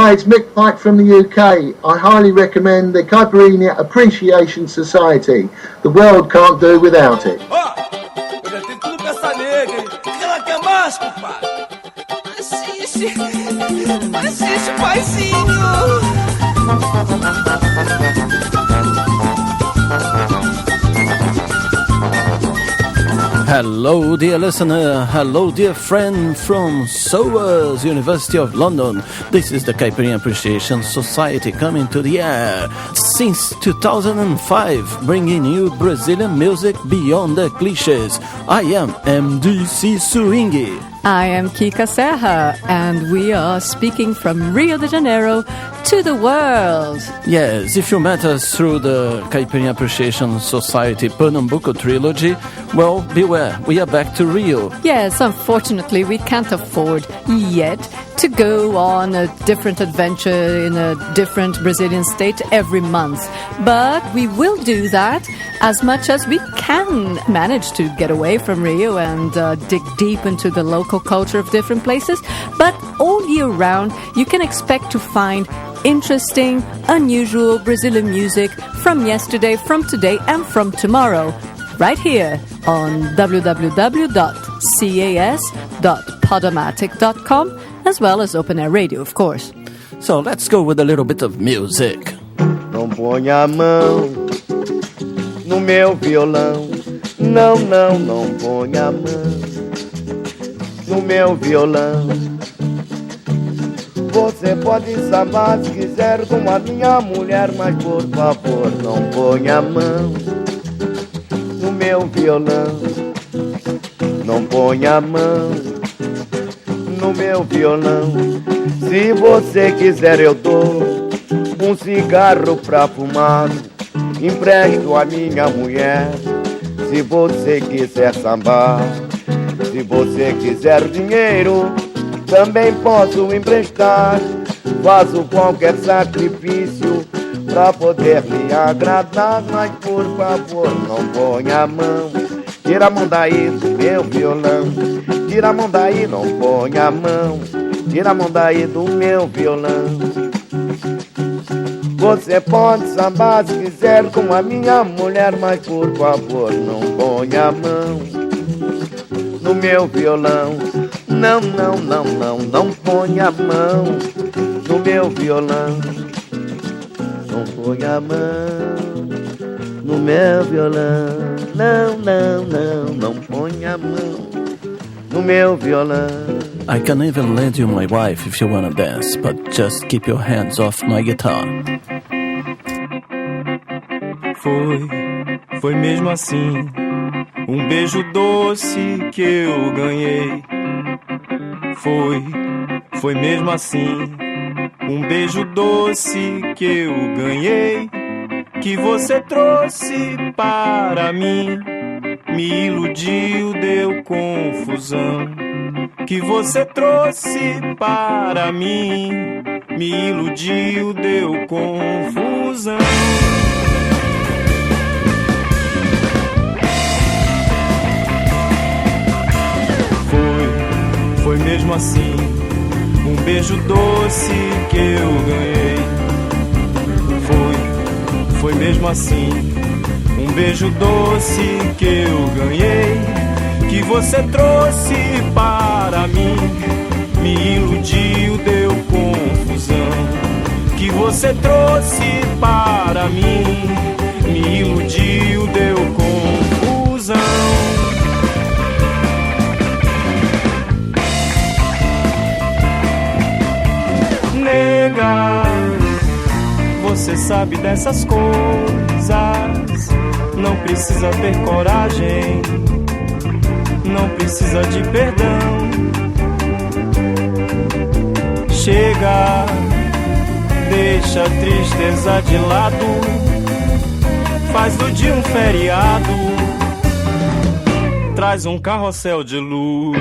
Hi, it's Mick Pike from the UK. I highly recommend the Caipirinha Appreciation Society. The world can't do without it. Eu já tenho tudo pra essa nega, hein? O que ela quer mais, compadre? Assiste, paizinho! Hello, dear listener. Hello, dear friend from SOAS, University of London. This is the Caipirinha Appreciation Society coming to the air since 2005, bringing you Brazilian music beyond the cliches. I am MDC Swingy. I am Kika Serra, and we are speaking from Rio de Janeiro to the world. Yes, if you met us through the Caipirinha Appreciation Society Pernambuco trilogy, well, beware, we are back to Rio. Yes, unfortunately, we can't afford yet to go on a different adventure in a different Brazilian state every month. But we will do that as much as we can manage to get away from Rio and dig deep into the local culture of different places. But all year round, you can expect to find interesting, unusual Brazilian music from yesterday, from today, and from tomorrow, right here on www.cas.podomatic.com, as well as Open Air Radio, of course. So let's go with a little bit of music. Não ponha a mão no meu violão. Não, não, não ponha a mão no meu violão. Você pode sambar se quiser com a minha mulher, mas por favor não ponha a mão no meu violão. Não ponha a mão no meu violão. Se você quiser eu dou um cigarro pra fumar, empresto a minha mulher. Se você quiser sambar, se você quiser dinheiro, também posso emprestar. Faço qualquer sacrifício pra poder lhe agradar, mas por favor não ponha a mão. Tira a mão daí do meu violão. Tira a mão daí, não ponha a mão. Tira a mão daí do meu violão. Você pode sambar se quiser com a minha mulher, mas por favor não ponha a mão no meu violão. Não, não, não, não, não ponha a mão no meu violão. Não ponha a mão no meu violão. Não, não, não, não ponha a mão no meu violão. I can even lend you my wife if you wanna dance, but just keep your hands off my guitar. Foi mesmo assim, um beijo doce que eu ganhei. Foi mesmo assim, um beijo doce que eu ganhei, que você trouxe para mim, me iludiu, deu confusão. Que você trouxe para mim, me iludiu, deu confusão. Foi mesmo assim, um beijo doce que eu ganhei. Foi mesmo assim, um beijo doce que eu ganhei, que você trouxe para mim, me iludiu, deu confusão. Que você trouxe para mim, me iludiu, deu confusão. Nega, você sabe dessas coisas, não precisa ter coragem, não precisa de perdão. Chega, deixa a tristeza de lado, faz do dia um feriado, traz um carrossel de luz.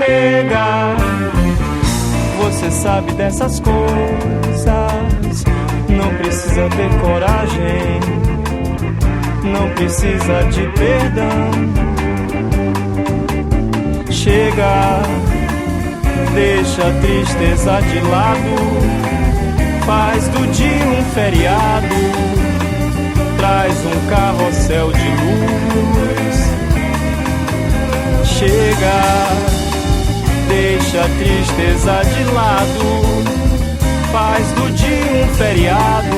nega, você sabe dessas coisas. Não precisa ter coragem, não precisa de perdão. Chega, deixa a tristeza de lado, faz do dia um feriado, traz um carrossel de luz. Chega, deixa a tristeza de lado, faz do dia um feriado,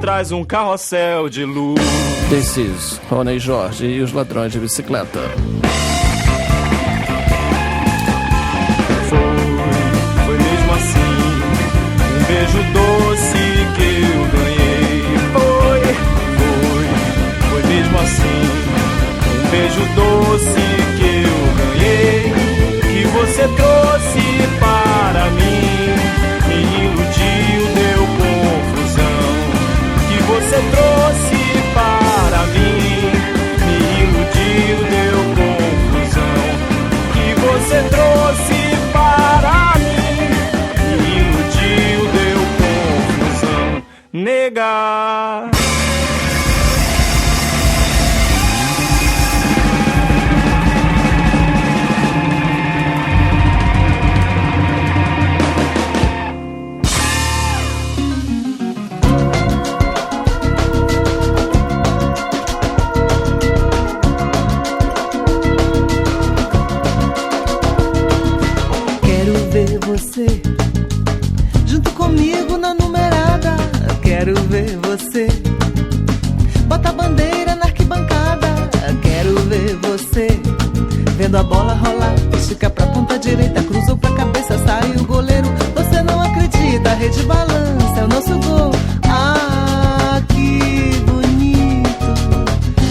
traz um carrossel de luz. This is Rony Jorge e os Ladrões de Bicicleta. Foi mesmo assim, um beijo doce que eu ganhei. Foi mesmo assim, um beijo doce que eu ganhei, que você trouxe para mim, me iludiu, deu confusão. Que você trouxe para mim, me iludiu, deu confusão. Que você trouxe para mim, me iludiu, deu confusão. Nega, você junto comigo na numerada. Quero ver você bota a bandeira na arquibancada. Quero ver você vendo a bola rolar, estica pra ponta direita, cruzou pra cabeça, sai o goleiro. Você não acredita, a rede balança, é o nosso gol. Ah, que bonito,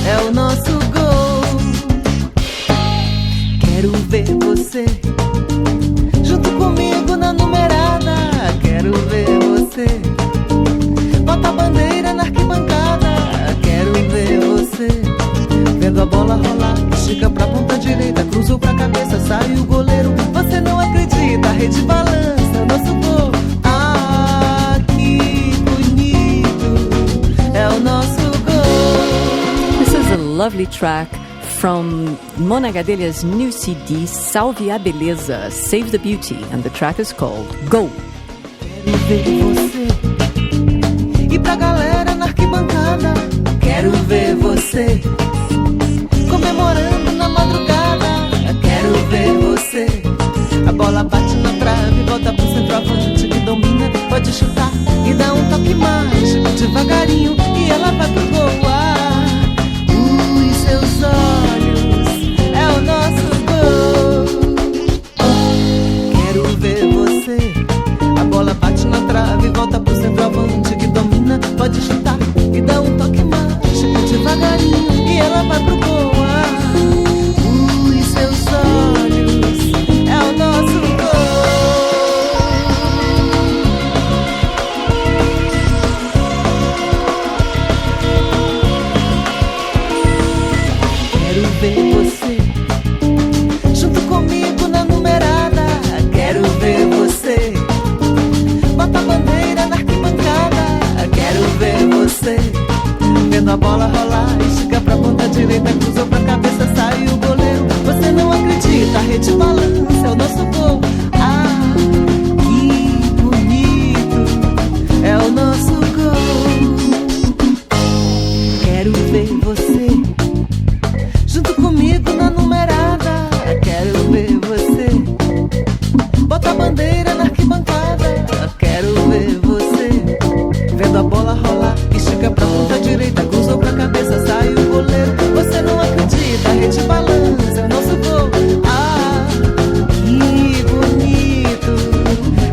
é o nosso gol. Quero ver você junto comigo na numerada. Quero ver você bota a bandeira na arquibancada. Quero ver você vendo a bola rolar, estica pra ponta direita, cruzou pra cabeça, sai o goleiro. Você não acredita, a rede balança, é o nosso gol. Ah, que bonito, é o nosso gol. This is a lovely track from Mona Gadelha's new CD, Salve a Beleza, Save the Beauty, and the track is called Go. Quero ver você e pra galera na arquibancada. Quero ver você comemorando na madrugada. Quero ver você, a bola bate na trave, volta pro centroavante que domina, pode chutar e dá um toque mágico devagarinho e ela vai pro gol. Ah, os seus olhos é o nosso gol. Quero ver você, a bola bate na trave, volta pro centroavante que domina, pode chutar e dá um toque mágico devagarinho e ela vai pro gol. Ah, os seus olhos é o nosso gol. Quero ver você junto comigo na numerada. Quero ver você bota a bandeira na arquibancada. Quero ver você vendo a bola rolar, estica pra ponta direita, cruzou pra cabeça, sai o goleiro. Você não acredita, a rede balança, é o nosso gol. Ah, que bonito, é o nosso gol. Quero ver você junto comigo na numerada. Quero ver você bota a bandeira na arquibancada. Quero ver você vendo a bola rolar, estica pra ponta direita, cruzou pra cabeça, sai o goleiro. Você não acredita, a rede balança, é o nosso gol. Ah, que bonito,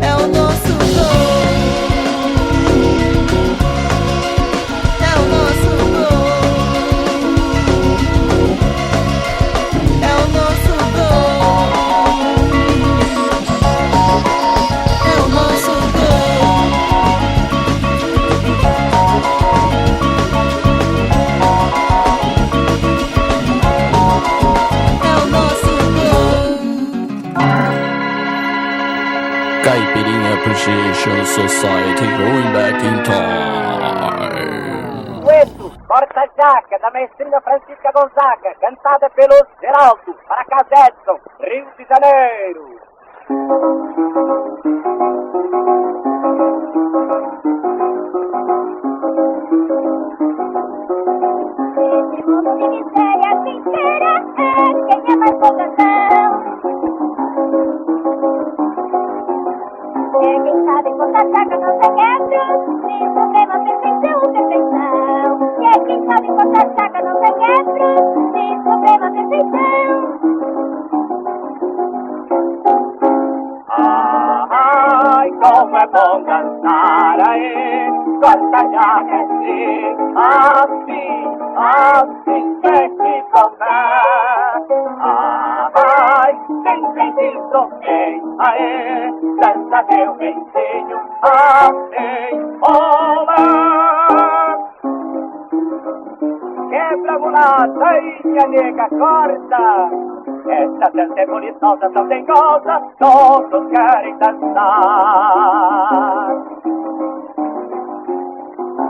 é o nosso gol. É o nosso gol. É o nosso gol. É o nosso gol. Society going back in time. Dueto, corta-jaca, da maestrina Francisca Gonzaga, cantada pelo Geraldo, para casa Edson, Rio de Janeiro. Esse mundo de miséria sincera é quem é mais bogatão. É quem sabe corta-jaca não tem quebra, sem problema, perfeição, perfeição. E é quem sabe corta-jaca não tem quebra, sem problema, perfeição. Ai, como é bom dançar aí, corta-jaca assim, assim tem que tomar. Ai, sempre diz alguém aí, dança meu benzinho, assim, olá. Quebra mulata e minha nega corta. Essa dança é bonitosa, só tem goza, todos querem dançar.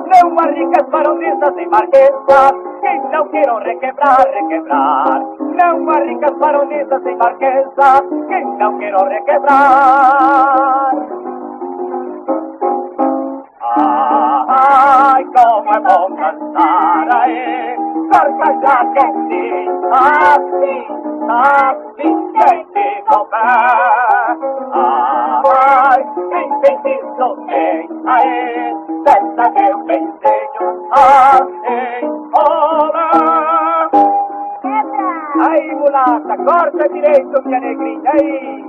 Não há ricas baronesas em marquesa, que não queiram requebrar, requebrar. Não há ricas baronesas em marquesa, que não queiram requebrar. Ai, como é bom dançar aí, corta-jaca assim, assim tem que comer. Ai, quem fez isso bem aí, dança meu benzinho, assim, olá. Aí, mulata, corta direito, minha negrinha, aí.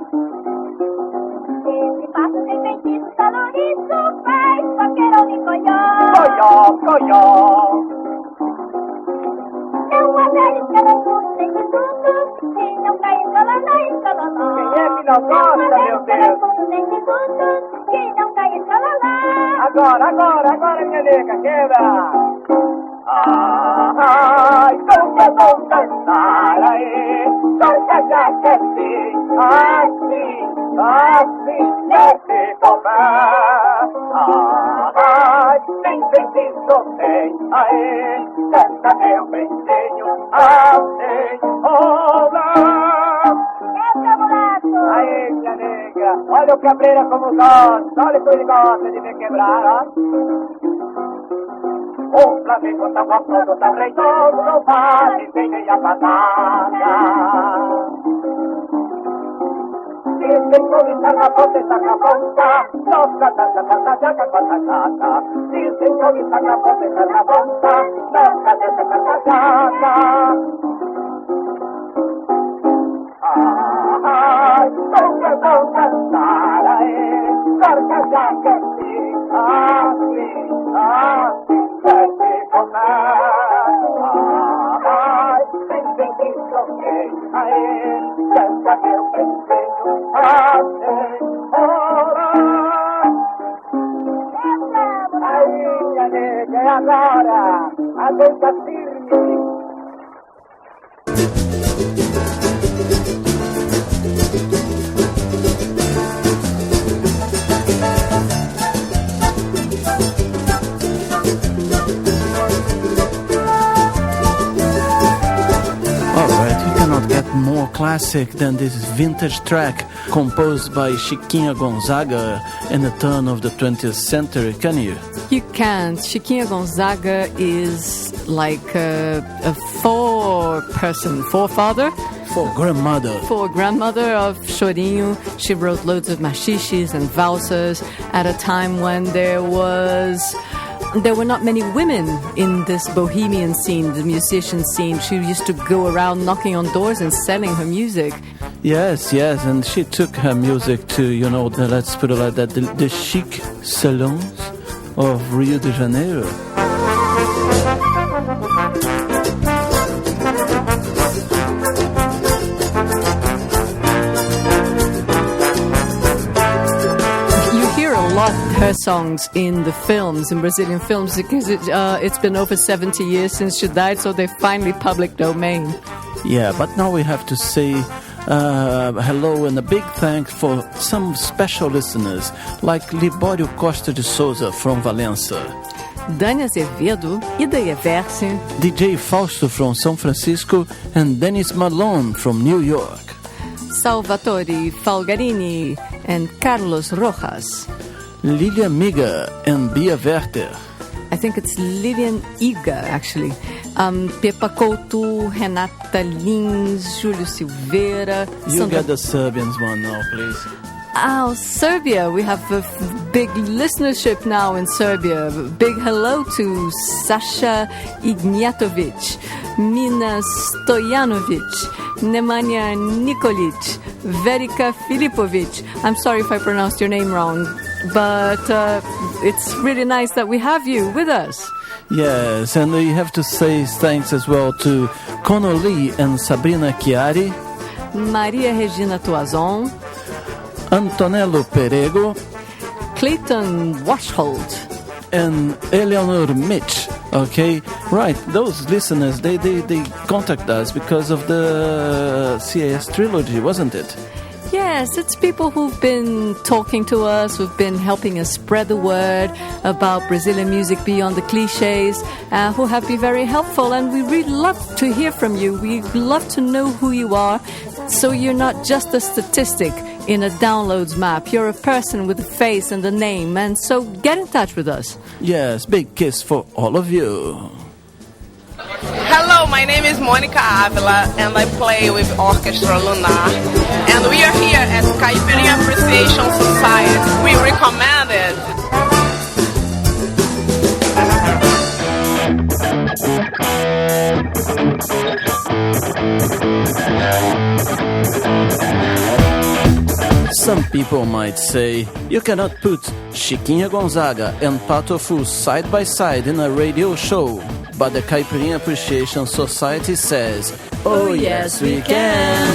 Esse passo sem feitiço, saloniço, faz qualquer de coió. Coió, coió. Não há velhos que não curtem de tudo, que não cai em sololó, em sololó. Quem é que não gosta, meu Deus? Não curtem de tudo, que não cai em sololó. Agora, minha nega, quebra. Ai, como é bom dançar aí, corta-jaca assim, assim tem que comer. Ai, tem feitiço tem aí, dança meu benzinho, assim, olá. Quebra, mulato. Aí, minha nega, olha o cabreira como gosta, olha como ele gosta de me quebrar, ó. O Flamengo tá gostoso, tá reitoso, não vale sem meia patada. Se tem como estar na ponta, está na ponta, nossa dança, corta-jaca, corta-jaca. Se tem como estar na ponta, está na ponta, nossa dança, corta-jaca. Ai, como é bom dançar aí, corta-jaca assim, assim tem que comer. Ai, tem feitiço alguém aí, dança meu benzinho, assim, olá. Aí, minha nega, é agora, a dança firme. Alright, you cannot get more classic than this vintage track composed by Chiquinha Gonzaga in the turn of the 20th century, can you? You can't. Chiquinha Gonzaga is like a forefather For grandmother of Chorinho. She wrote loads of machiches and valses at a time when there were not many women in this bohemian scene, the musician scene. She used to go around knocking on doors and selling her music. Yes, and she took her music to, let's put it like that, the chic salons of Rio de Janeiro. Her songs in the films, in Brazilian films, because it's been over 70 years since she died, so they're finally public domain. Yeah, but now we have to say Hello and a big thanks for some special listeners like Libório Costa de Souza from Valença, Dani Azevedo, Ida Everse, DJ Fausto from São Francisco, and Dennis Malone from New York, Salvatore Falgarini, and Carlos Rojas. Lilia Miga and Bia Werther. I think it's Lilian Iga, actually. Pepa Couto, Renata Lins, Júlio Silveira. You get the Serbians one now, please. Oh, Serbia. We have a big listenership now in Serbia. Big hello to Sasha Ignjatovic, Mina Stojanovic, Nemanja Nikolic, Verica Filipovic. I'm sorry if I pronounced your name wrong, but it's really nice that we have you with us. Yes, and we have to say thanks as well to Conor Lee and Sabrina Chiari, Maria Regina Toazon, Antonello Perego, Clayton Washhold, and Eleanor Mitch. Okay, right, those listeners, they contact us because of the CAS trilogy, wasn't it? Yes, it's people who've been talking to us, who've been helping us spread the word about Brazilian music beyond the cliches, who have been very helpful, and we really love to hear from you. We love to know who you are, so you're not just a statistic in a downloads map. You're a person with a face and a name, and so get in touch with us. Yes, big kiss for all of you. Hello, my name is Monica Avila and I play with Orchestra Lunar. And we are here at Caipirinha Appreciation Society. We recommend it. Some people might say you cannot put Chiquinha Gonzaga and Pato Fu side by side in a radio show. But the Caipirinha Appreciation Society says, oh yes we can!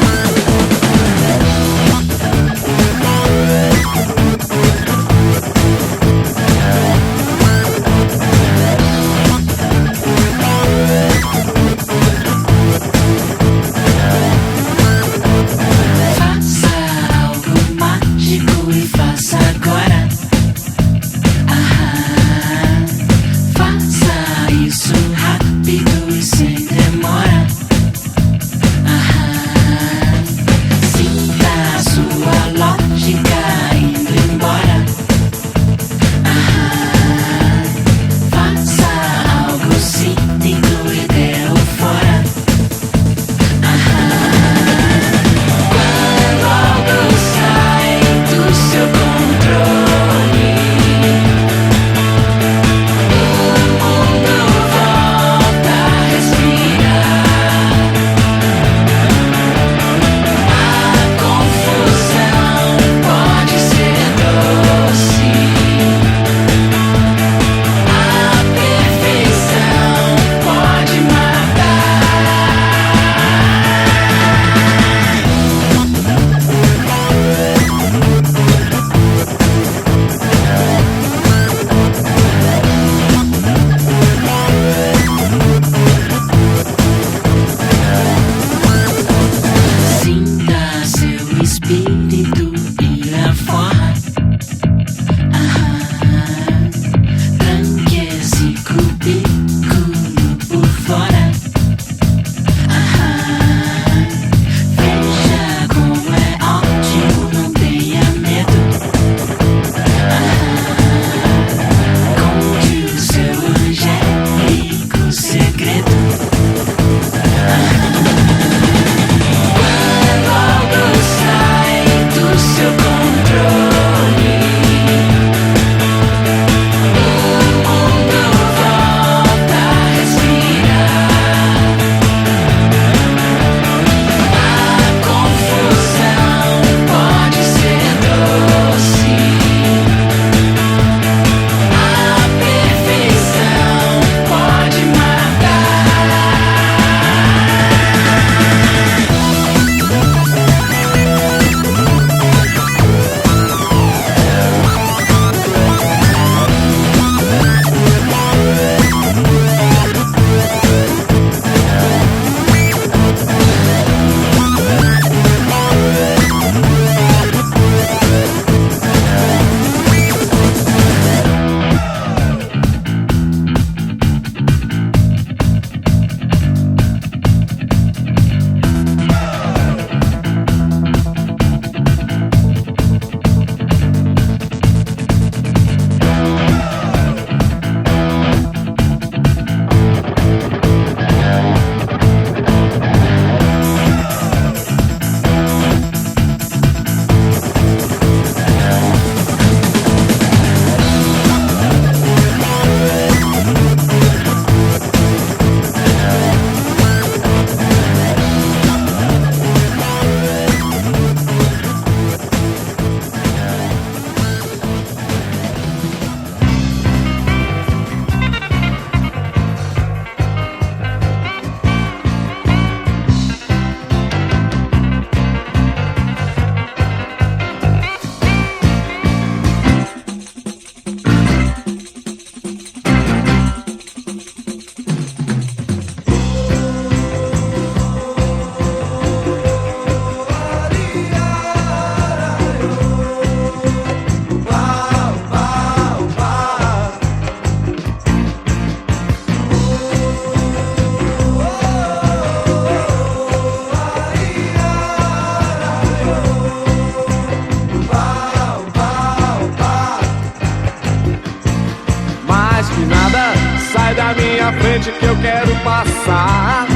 noite que eu quero passar,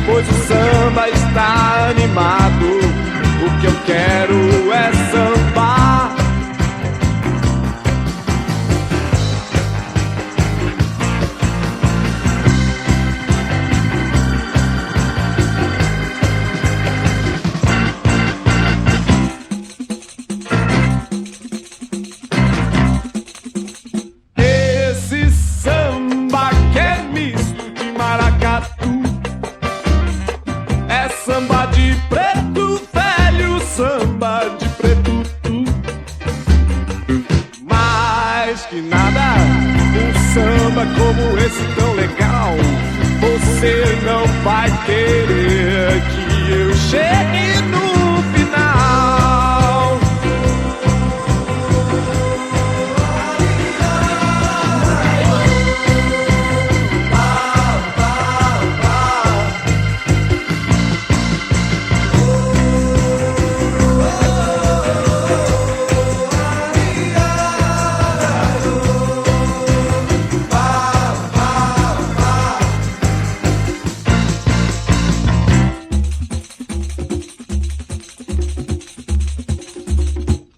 pois o samba está animado. O que eu quero é sambar. Esse samba que é misto de maracatu, é samba de preto velho, samba de preto tu. Mais que nada, um samba como esse tão legal, você não vai querer que eu chegue no final.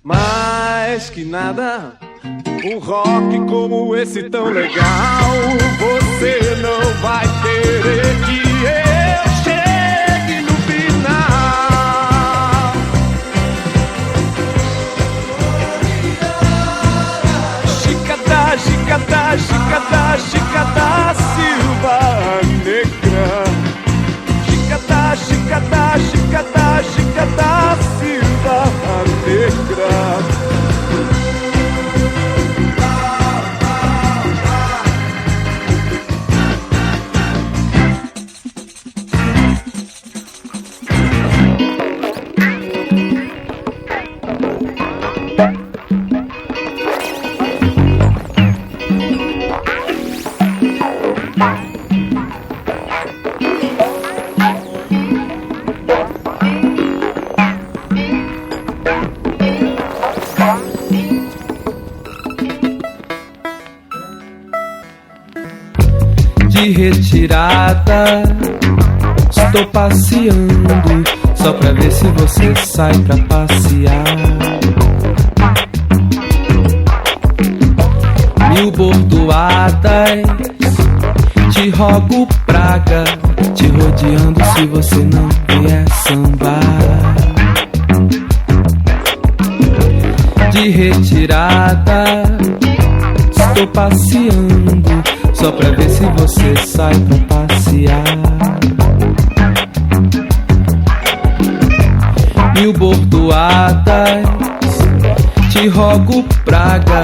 Mais que nada, um rock como esse tão legal, você não vai querer que eu chegue no final. Chicada, chicada, chicada, chicada Silva Negra. Chicada, chicada, chicada, chicada Silva Negra. De retirada, estou passeando só pra ver se você sai pra passear. Mil bordoadas, te rogo praga, te rodeando se você não vier sambar. De retirada, estou passeando só pra ver se você sai pra passear. Mil bordoadas, te rogo praga,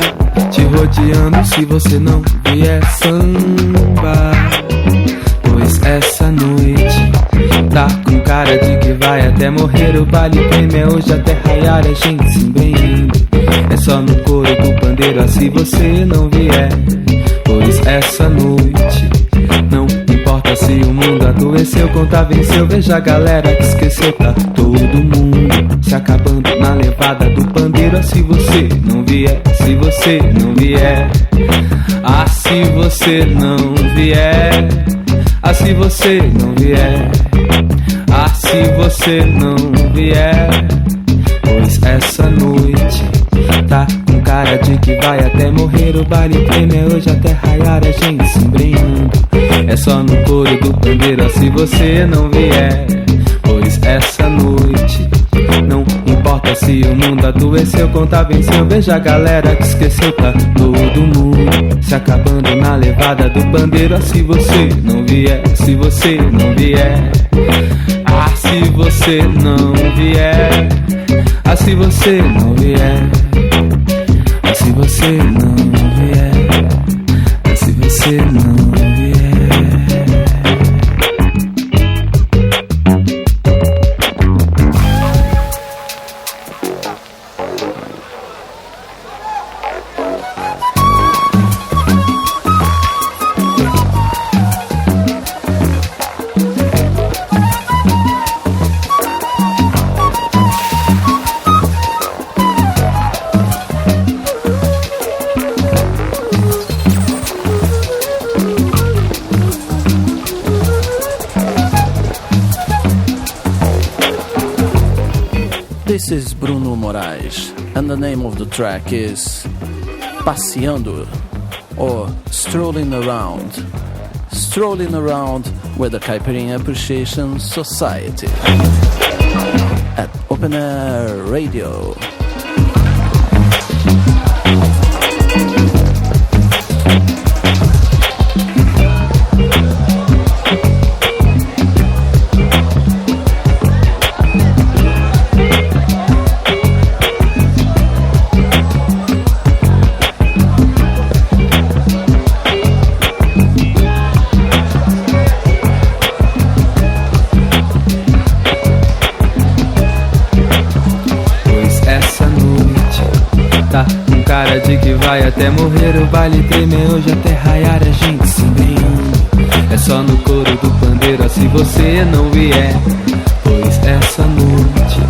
te rodeando se você não vier sambar. Pois essa noite tá com cara de que vai até morrer. O baile prêmio é hoje até raiar, a gente se embrenhando. É só no couro do pandeiro, assim você não vier. Pois essa noite não importa se o mundo adoeceu, conta venceu. Veja a galera que esqueceu, tá todo mundo se acabando na levada do pandeiro. Se você não vier, se você não vier, ah, se você não vier, ah, se você não vier, ah, se você não vier. Pois essa noite tá com cara de que vai até morrer. O baile prêmio é hoje até raiar, a gente se embrenhando. É só no couro do pandeiro, se você não vier. Pois essa noite não importa se o mundo adoeceu, conta venceu. Veja a galera que esqueceu, tá todo mundo se acabando na levada do pandeiro. Se você não vier, se você não vier, ah, se você não vier, ah, se você não vier, ah, se você não vier, ah, se você não vier. This is Bruno Moraes, and the name of the track is Passeando, or Strolling Around. Strolling Around with the Caipirinha Appreciation Society at Open Air Radio. Cara de que vai até morrer, o baile treme hoje até raiar, a gente se embriagando. É só no couro do pandeiro, se você não vier. Pois essa noite,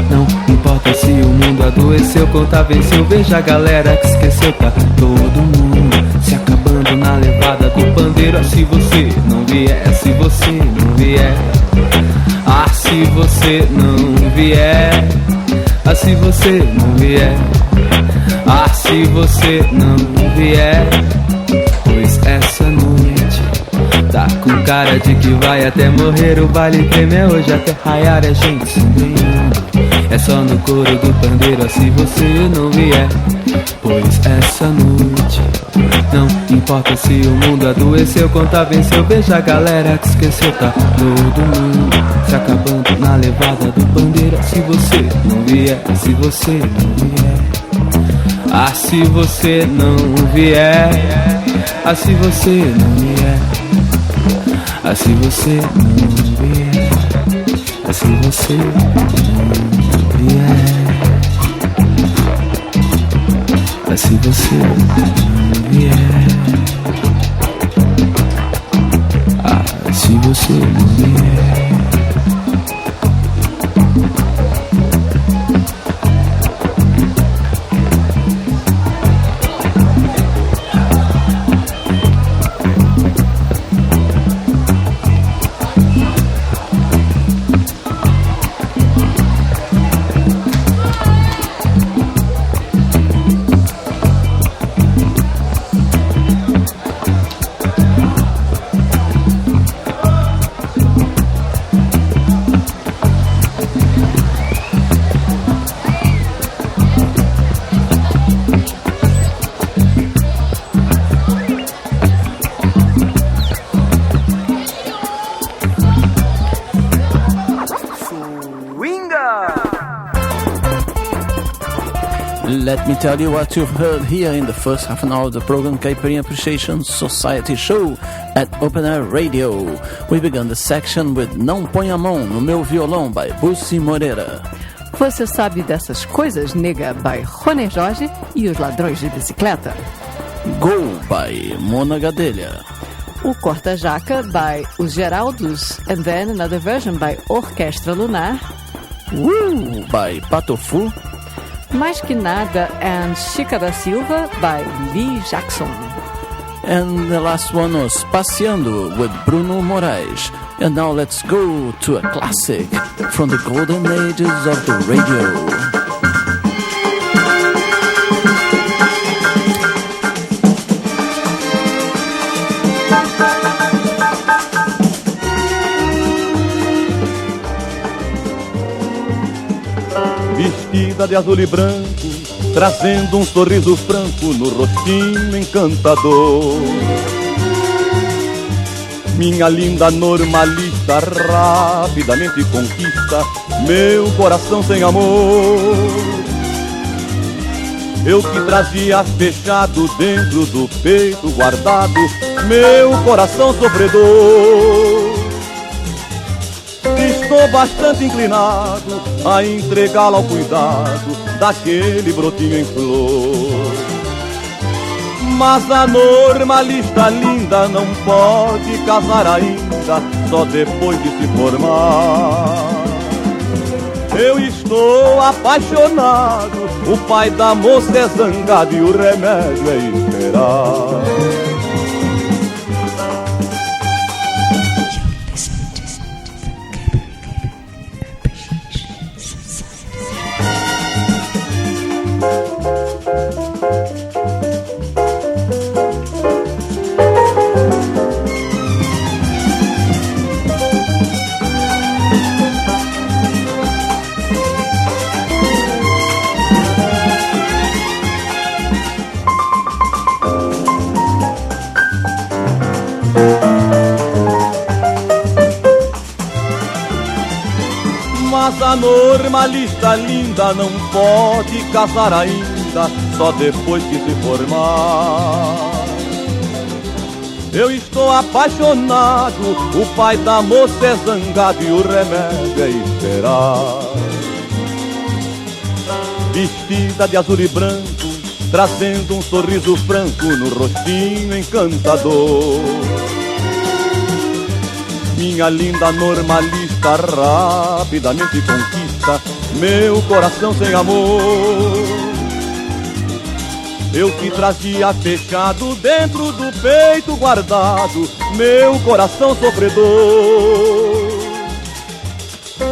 não importa se o mundo adoeceu, conta venceu, veja a galera que esqueceu, tá todo mundo se acabando na levada do pandeiro. Se você não vier, se você não vier, ah, se você não vier, ah, se você não vier, ah, se você não vier. Pois essa noite tá com cara de que vai até morrer, o baile treme hoje até raiar, a gente se embriagando. É só no couro do pandeiro, se você não vier. Pois essa noite, não importa se o mundo adoeceu, conta venceu, veja a galera que esqueceu, tá todo mundo se acabando na levada do pandeiro. Se você não vier, se você não vier, ah, se você não vier, ah, se você não vier, ah, se você não vier, ah, se você não vier, ah, se você não vier, ah, se você não vier. Let me tell you what you've heard here in the first half an hour of the program Caipirinha Appreciation Society Show at Open Air Radio. We began the section with Não Põe a Mão no Meu Violão by Bussi Moreira. Você sabe dessas coisas, nega, by Rony Jorge e os Ladrões de Bicicleta. Go by Mona Gadelha. O Corta Jaca by Os Geraldos, and then another version by Orquestra Lunar. By Patofu. Mais Que Nada and Chica da Silva by Lee Jackson. And the last one was Passeando with Bruno Moraes. And now let's go to a classic from the golden ages of the radio. Vestida de azul e branco, trazendo um sorriso franco no rostinho encantador. Minha linda normalista rapidamente conquista meu coração sem amor. Eu que trazia fechado dentro do peito guardado meu coração sofredor. Estou bastante inclinado a entregá-la ao cuidado daquele brotinho em flor. Mas a normalista linda não pode casar ainda, só depois de se formar. Eu estou apaixonado, o pai da moça é zangado e o remédio é esperar. Mas a normalista linda não pode casar ainda, só depois que se formar. Eu estou apaixonado, o pai da moça é zangado e o remédio é esperar. Vestida de azul e branco, trazendo um sorriso franco no rostinho encantador. Minha linda normalista rapidamente conquista meu coração sem amor. Eu que trazia fechado dentro do peito guardado meu coração sofredor.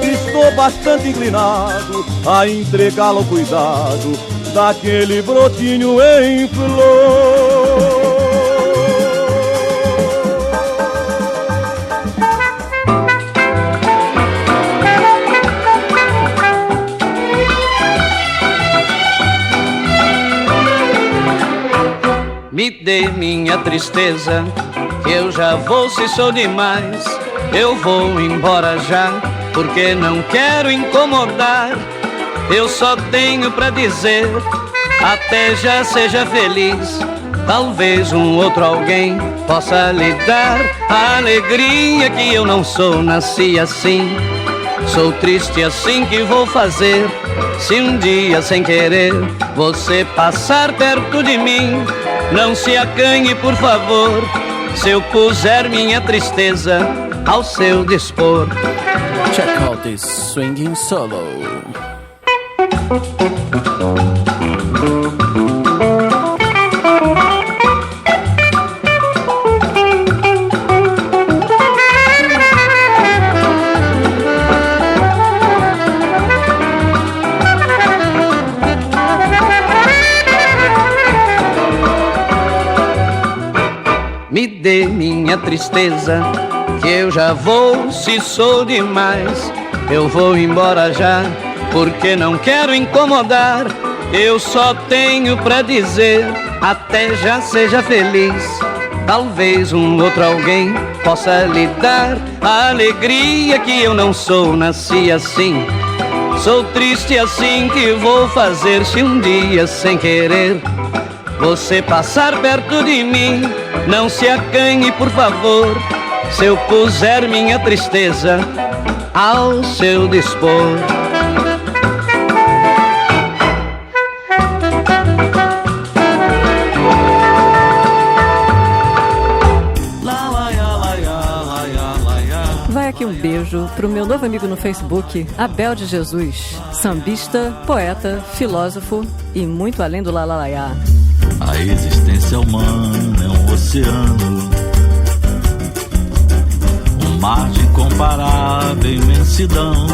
Estou bastante inclinado a entregá-lo ao cuidado daquele brotinho em flor. Me dê minha tristeza, que eu já vou se sou demais. Eu vou embora já, porque não quero incomodar. Eu só tenho pra dizer, até já seja feliz. Talvez um outro alguém possa lhe dar a alegria que eu não sou, nasci assim. Sou triste assim, que vou fazer se um dia sem querer você passar perto de mim? Não se acanhe, por favor, se eu puser minha tristeza ao seu dispor. Check out this swinging solo. Me dê minha tristeza, que eu já vou se sou demais. Eu vou embora já, porque não quero incomodar. Eu só tenho pra dizer, até já seja feliz. Talvez um outro alguém possa lhe dar a alegria que eu não sou, nasci assim. Sou triste assim, que vou fazer se um dia sem querer você passar perto de mim? Não se acanhe, por favor, se eu puser minha tristeza ao seu dispor. Vai aqui um beijo pro meu novo amigo no Facebook, Abel de Jesus, sambista, poeta, filósofo e muito além do lalalaiá. A existência humana é um oceano, um mar de incomparável imensidão.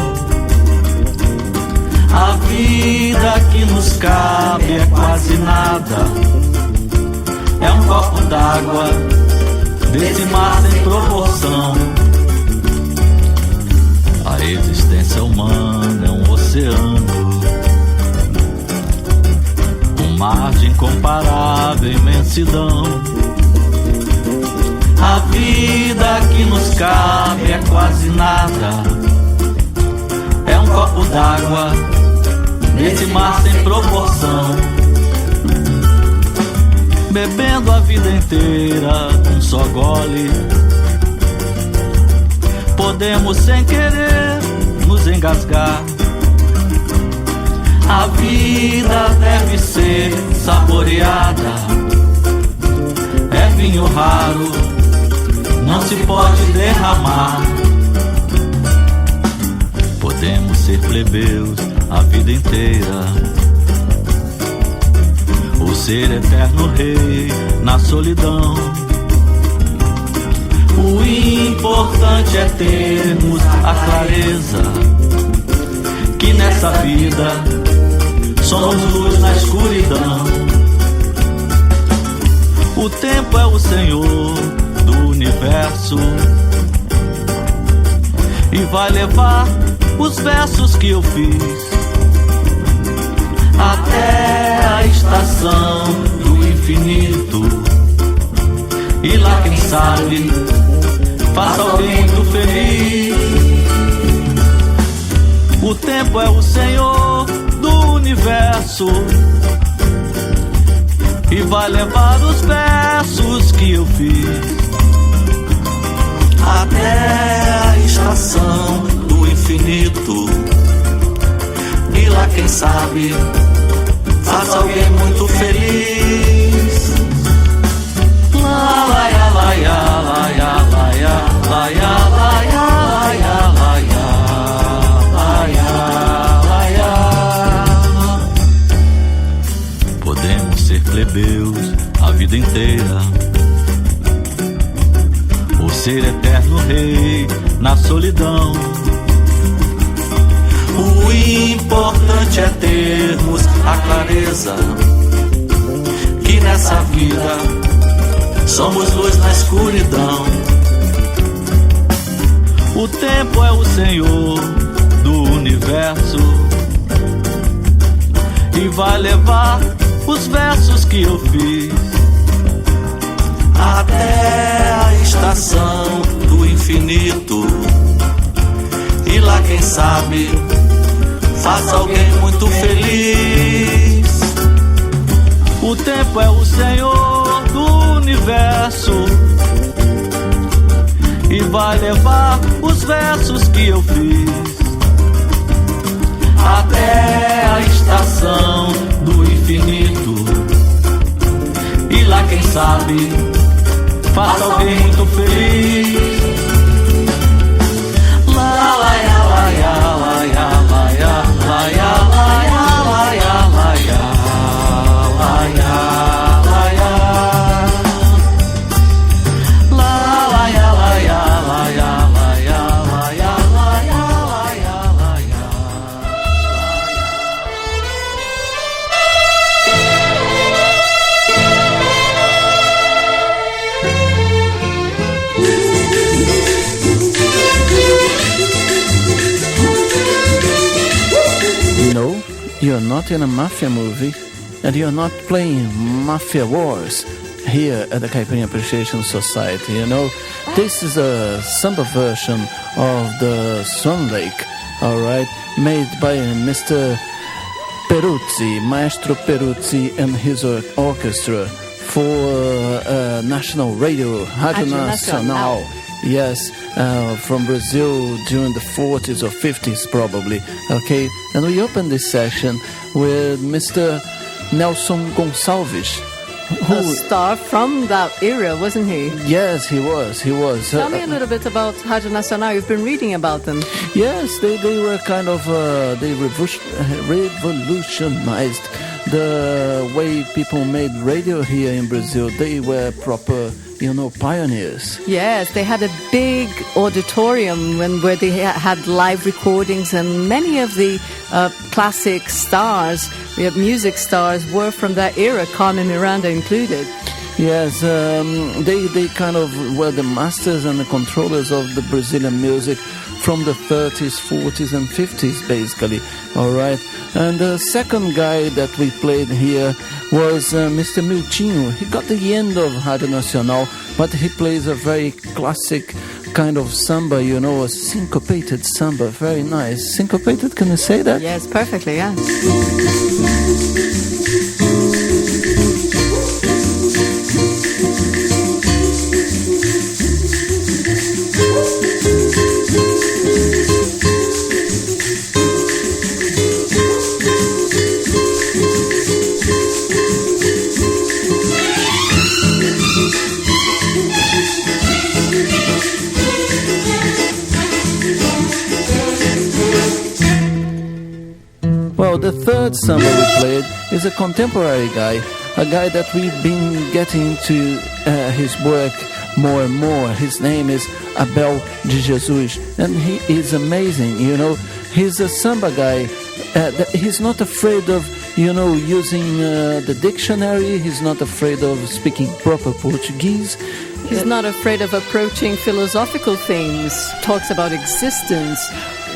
A vida que nos cabe é quase nada, é um copo d'água desse mar sem proporção. A existência humana é um oceano, mar de incomparável imensidão. A vida que nos cabe é quase nada, é um copo d'água nesse mar sem proporção. Bebendo a vida inteira um só gole, podemos sem querer nos engasgar. A vida deve ser saboreada, é vinho raro, não se pode derramar. Podemos ser plebeus a vida inteira, ou ser eterno rei na solidão. O importante é termos a clareza que nessa vida somos luz na escuridão. O tempo é o senhor do universo e vai levar os versos que eu fiz até a estação do infinito. E lá, quem sabe, faça alguém muito feliz. O tempo é o senhor do universo e vai levar os versos que eu fiz até a estação do infinito. E lá, quem sabe, faça alguém muito feliz. Lá, lá, lá, lá, lá, lá, lá, lá, lá, lá, lá. Podemos ser plebeus a vida inteira ou ser eterno rei na solidão. O importante é termos a clareza que nessa vida somos luz na escuridão. O tempo é o senhor do universo e vai levar os versos que eu fiz até a estação do infinito. E lá, quem sabe, faça alguém muito feliz. O tempo é o senhor do universo e vai levar os versos que eu fiz até a estação do infinito. E lá, quem sabe, faça alguém muito feliz. La la ya la ya la ya la ya la ya la ya la ya la ya la ya la ya la ya la ya la ya la ya la ya la ya la ya la ya. No, you're not in a mafia movie, and you're not playing mafia wars here at the Caipirinha Appreciation Society. You know, this is a samba version of the Swan Lake, all right, made by Mr. Peruzzi, Maestro Peruzzi, and his orchestra for national radio, Rádio Nacional. Yes, from Brazil during the 40s or 50s probably, okay? And we opened this session with Mr. Nelson Gonçalves. A star from that era, wasn't he? Yes, he was. Tell me a little bit about Rádio Nacional. You've been reading about them. Yes, they were kind of, they revolutionized the way people made radio here in Brazil. They were proper, pioneers. Yes, they had a big auditorium where they had live recordings, and many of the classic stars, music stars, were from that era, Carmen Miranda included. Yes, they kind of were the masters and the controllers of the Brazilian music from the 30s, 40s and 50s, basically, all right? And the second guy that we played here was Mr. Miltinho. He got the end of Rádio Nacional, but he plays a very classic kind of samba, a syncopated samba, very nice. Syncopated, can you say that? Yes, perfectly, yes. Well, the third samba we played is a contemporary guy, a guy that we've been getting to his work more and more. His name is Abel de Jesus, and he is amazing, He's a samba guy. He's not afraid of, using the dictionary. He's not afraid of speaking proper Portuguese. He's not afraid of approaching philosophical themes, talks about existence.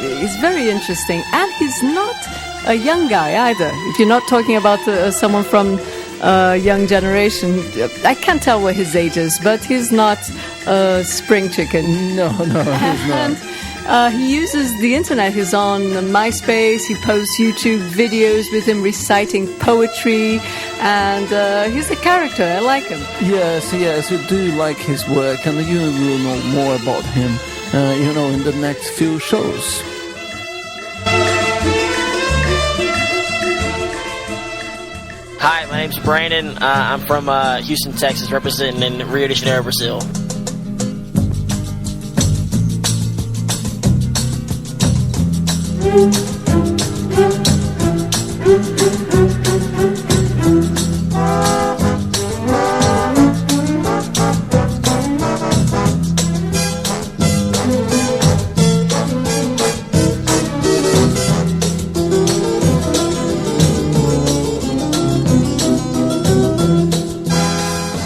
He's very interesting, and he's not a young guy either. If you're not talking about someone from a young generation, I can't tell what his age is, but he's not a spring chicken. No, he's not. And He uses the internet. He's on MySpace. He posts YouTube videos with him reciting poetry, and he's a character. I like him. Yes, you do like his work, and you will know more about him, in the next few shows. Hi, my name's Brandon. I'm from Houston, Texas, representing in Rio de Janeiro, Brazil.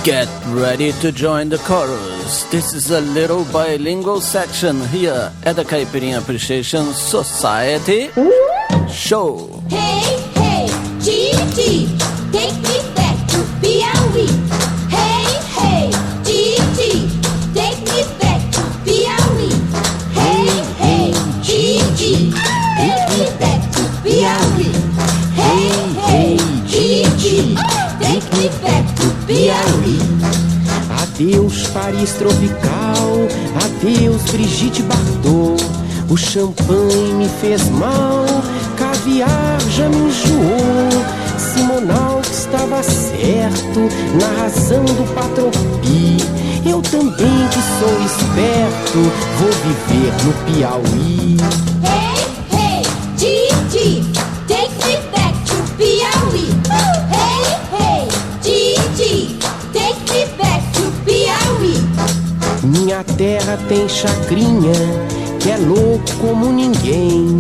Get ready to join the chorus. This is a little bilingual section here at the Caipirinha Appreciation Society show. Hey, hey, Gigi, take me back to Piauí. Hey, hey, Gigi, take me back to Piauí. Hey, hey, Gigi, take me back to Piauí. Hey, hey, Gigi, take me back to Piauí. Adeus Paris tropical, adeus Brigitte Bardot. O champanhe me fez mal, caviar já me enjoou. Simonal que estava certo na razão do Patropi. Eu também que sou esperto, vou viver no Piauí. Hey, hey, Gigi, take me back to Piauí. Hey, hey, Gigi, take me back to Piauí. Minha terra tem chacrinha, que é louco como ninguém.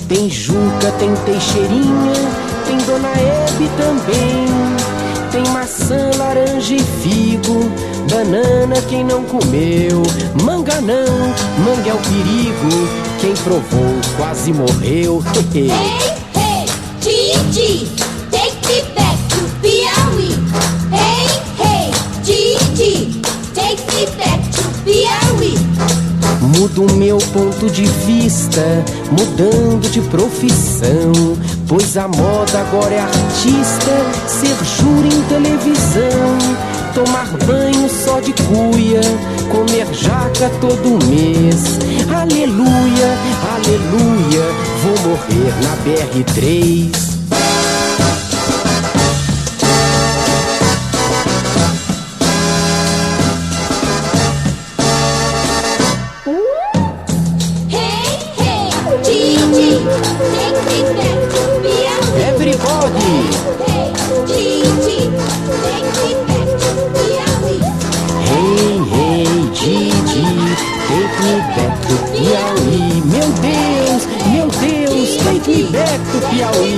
Tem Juca, tem Teixeirinha, tem Dona Hebe também. Tem maçã, laranja e figo, banana quem não comeu. Manga não, manga é o perigo, quem provou quase morreu. Hey, hey, Gigi, take me back to Piauí. Hey, hey, Gigi, take me back to Piauí. Mudo meu ponto de vista, mudando de profissão. Pois a moda agora é artista, ser júri em televisão. Tomar banho só de cuia, comer jaca todo mês. Aleluia, aleluia, vou morrer na BR-3. Everybody! Hey, Gigi, take me back to Piauí. Hey, hey, Gigi, take me back to Piauí. Meu Deus, take me back to Piauí.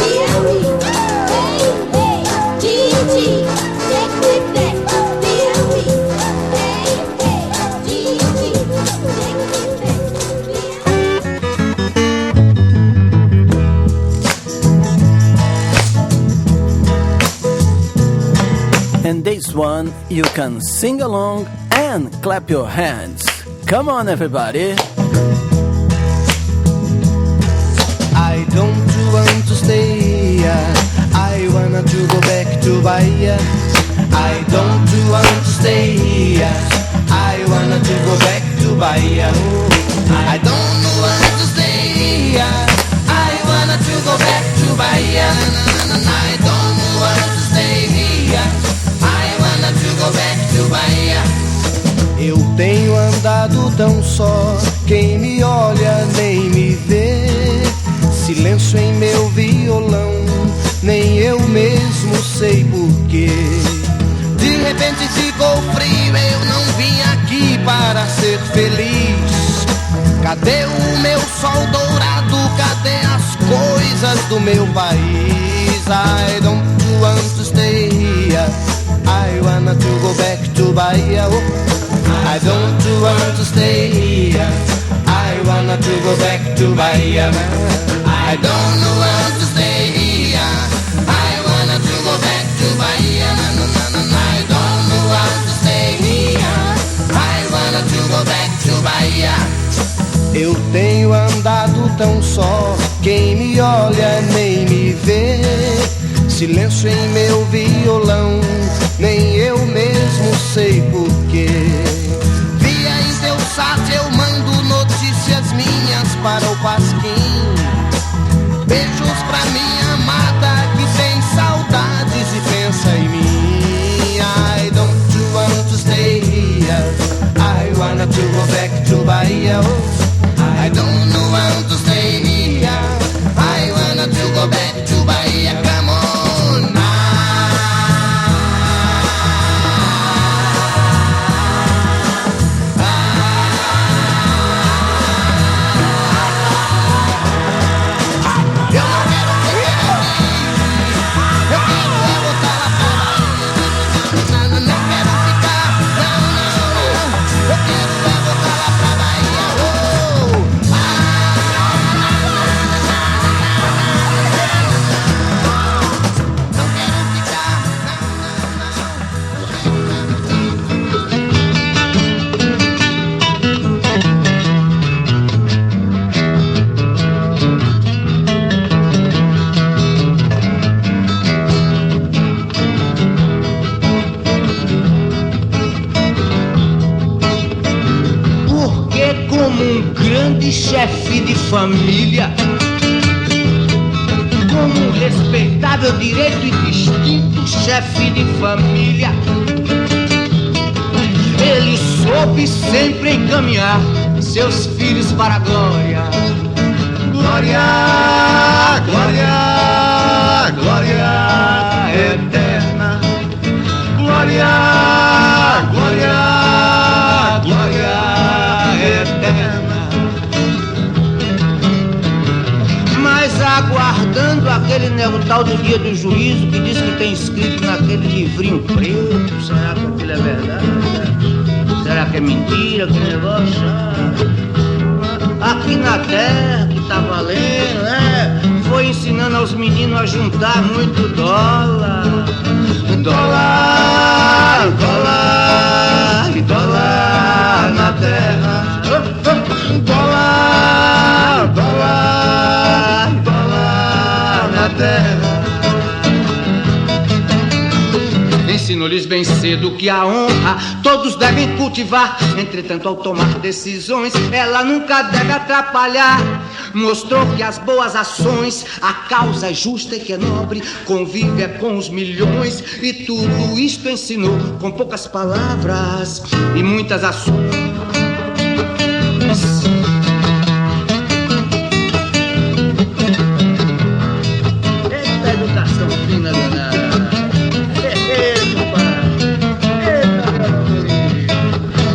Piauí. Hey, hey, Gigi, take me back to Piauí. Hey, hey, Gigi, take me back to And this one, you can sing along and clap your hands. Come on, everybody. I don't want to stay, I wanna to go back to Bahia. I don't want to stay, I wanna to go back to Bahia. I don't want to stay, I wanna to go back to Bahia. I don't want to stay here, I wanna to go back to Bahia. Eu tenho andado tão só, quem me olha nem me vê. Silêncio em meu violão, nem eu mesmo sei porquê. De repente ficou frio, eu não vim aqui para ser feliz. Cadê o meu sol dourado, cadê as coisas do meu país? I don't want to stay here, I wanna to go back to Bahia. I don't want to stay here, I wanna to go back to Bahia. I don't want to stay here, I wanna to go back to Bahia. I don't want to stay here, I wanna to go back to Bahia. Eu tenho andado tão só, quem me olha nem me vê. Silêncio em meu violão, nem eu mesmo sei porquê. Via em teu sat eu mando notícias minhas para o Pasquim. Beijos pra minha amada que tem saudades e pensa em mim. I don't want to stay here, I wanna to go back to Bahia. I don't want to stay here, I wanna to go back to Bahia. Come on. Chefe de família, como um respeitável direito e distinto chefe de família, ele soube sempre encaminhar seus filhos para a glória. Glória, glória, glória eterna. Glória, glória, glória eterna. Aguardando aquele tal do dia do juízo que diz que tem escrito naquele livrinho preto. Será que aquilo é verdade? Será que é mentira aquele negócio? Aqui na terra que tá valendo, né? Foi ensinando aos meninos a juntar muito dólar. Dólar, dólar, dólar na terra. Dólar, dólar, dólar na terra. Ensinou-lhes bem cedo que a honra todos devem cultivar. Entretanto, ao tomar decisões, ela nunca deve atrapalhar. Mostrou que as boas ações, a causa é justa e que é nobre, convive é com os milhões. E tudo isto ensinou com poucas palavras e muitas ações. Eita educação fina danada.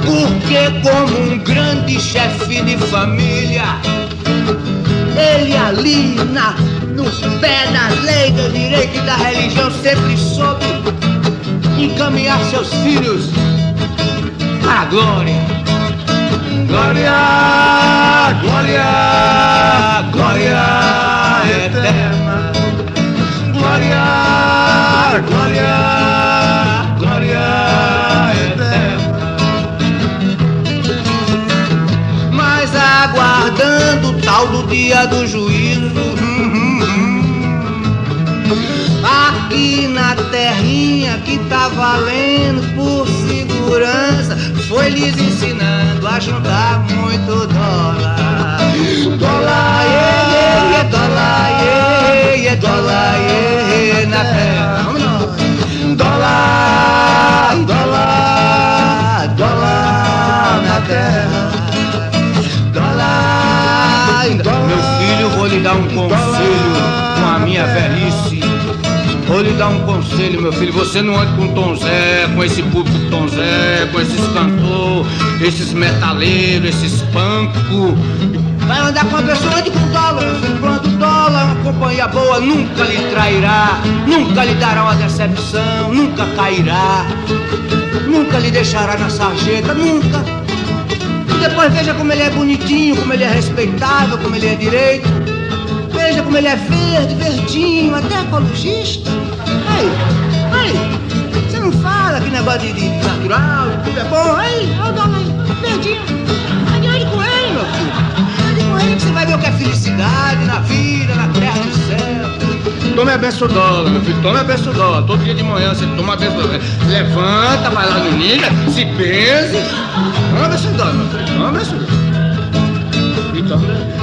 Porque como um grande chefe de família, ele ali nos pés da lei, do direito e da religião sempre soube encaminhar seus filhos para a glória. Glória, glória, glória eterna. Glória, glória, glória eterna. Mas aguardando o tal do dia do juízo, aqui na terrinha que tá valendo por segurança, foi lhes ensinando a juntar muito dólar. Dólar, iê, dólar, iê, dólar, iê, na terra. Vamos nós. Dólar, dólar, dólar na terra. Dólar, dólar. Meu filho, vou lhe dar um conselho com a minha velhice. Vou lhe dar um conselho, meu filho. Você não ande com Tom Zé, com esse público Tom Zé, com esses cantores, esses metaleiros, esses pancos. Vai andar com uma pessoa, ande com dólar, meu filho. Pronto, dólar, uma companhia boa, nunca lhe trairá, nunca lhe dará uma decepção, nunca cairá, nunca lhe deixará na sarjeta, nunca. E depois veja como ele é bonitinho, como ele é respeitável, como ele é direito. Veja como ele é verde, verdinho, até ecologista. Aí, você não fala que negócio de natural, tudo é bom. Aí, olha o dólar aí, verdinho. Olha com ele, meu filho. felicidade na vida, na terra do céu. Tome a benção dólar, meu filho, tome a benção dólar. Todo dia de manhã você toma a benção dólar. Levanta, vai lá no ninja, se pese. Toma a benção dólar, meu filho, toma a benção dólar.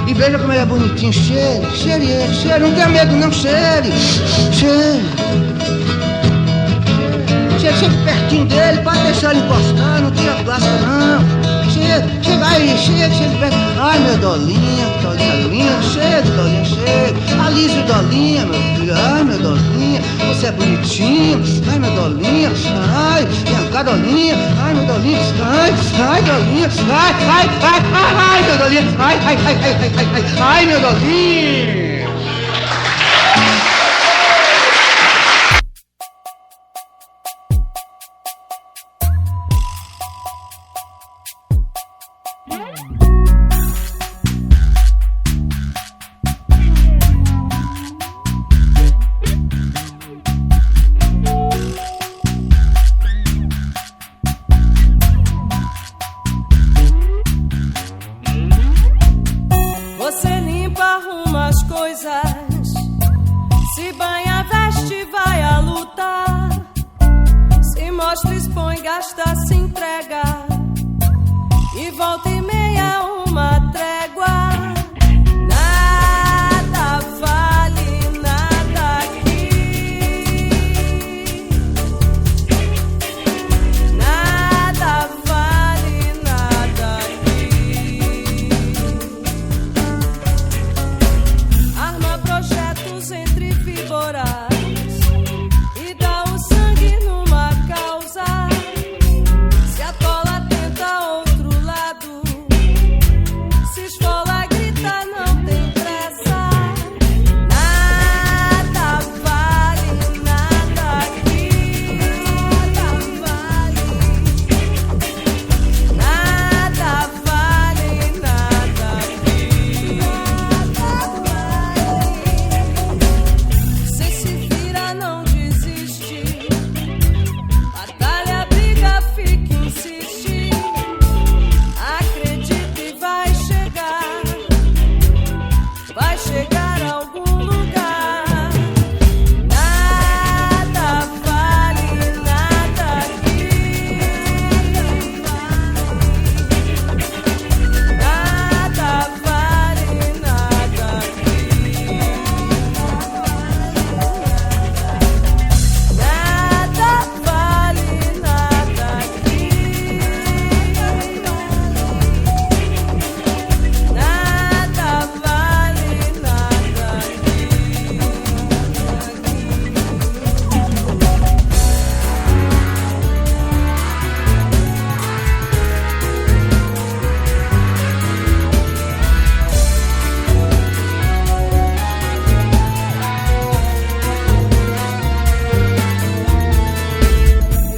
E veja como ele é bonitinho, cheire, não tenha medo não, cheire. Chega pertinho dele, pode deixar ele encostar, não tira a plástica não. Chega aí, chega perto. Ai, meu Dolinha linda, chega, Dolinha, chega. Alise o Dolinha, meu filho, ai, meu Dolinha, você é bonitinho. Ai, meu Dolinha, ai, vem cá, Dolinha, ai, meu Dolinha, ai, Dolinha, ai, meu Dolinha, ai, meu Dolinha.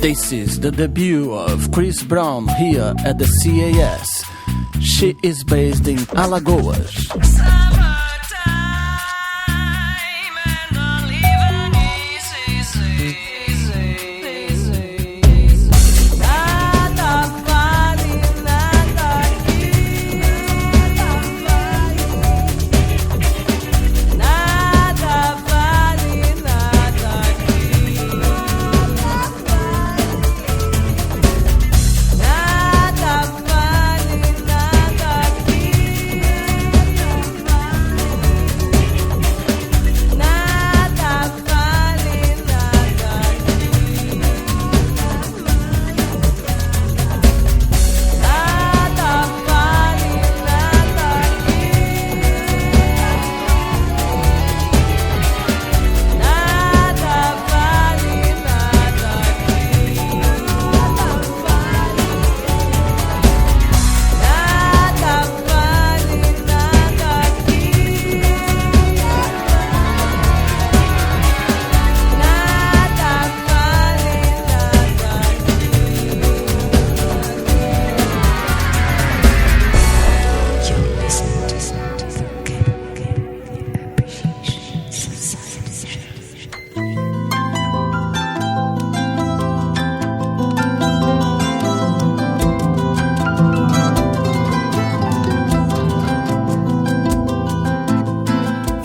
This is the debut of Chris Brown here at the CAS. She is based in Alagoas.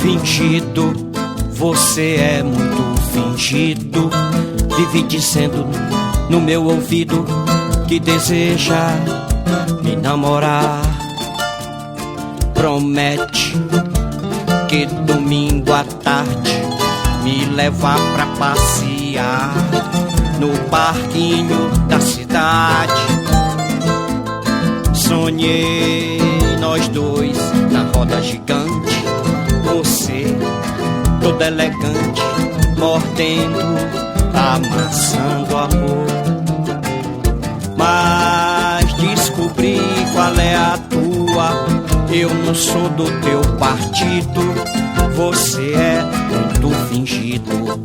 fingido, você é muito fingido. Vive dizendo no meu ouvido que deseja me namorar. Promete que domingo à tarde me levar pra passear no parquinho da cidade. Sonhei nós dois na roda gigante, você todo elegante, mordendo a maçã do amor. Mas descobri qual é a tua, eu não sou do teu partido, você é muito fingido.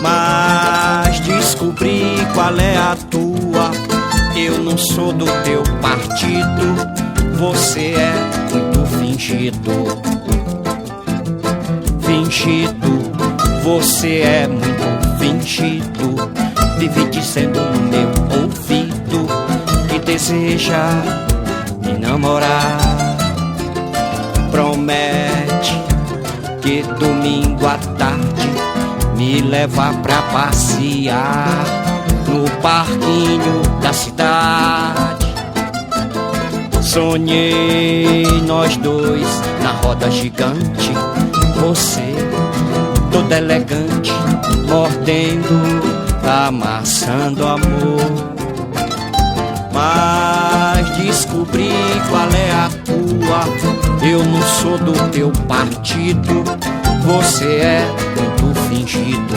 Mas descobri qual é a tua, eu não sou do teu partido, você é muito fingido. Fingido, você é muito fingido. Vive dizendo no meu ouvido que deseja me namorar. Promete que domingo à tarde me levar pra passear no parquinho da cidade. Sonhei nós dois na roda gigante, você todo elegante, mordendo a maçã do amor. Mas descobri qual é a tua, eu não sou do teu partido, você é muito fingido.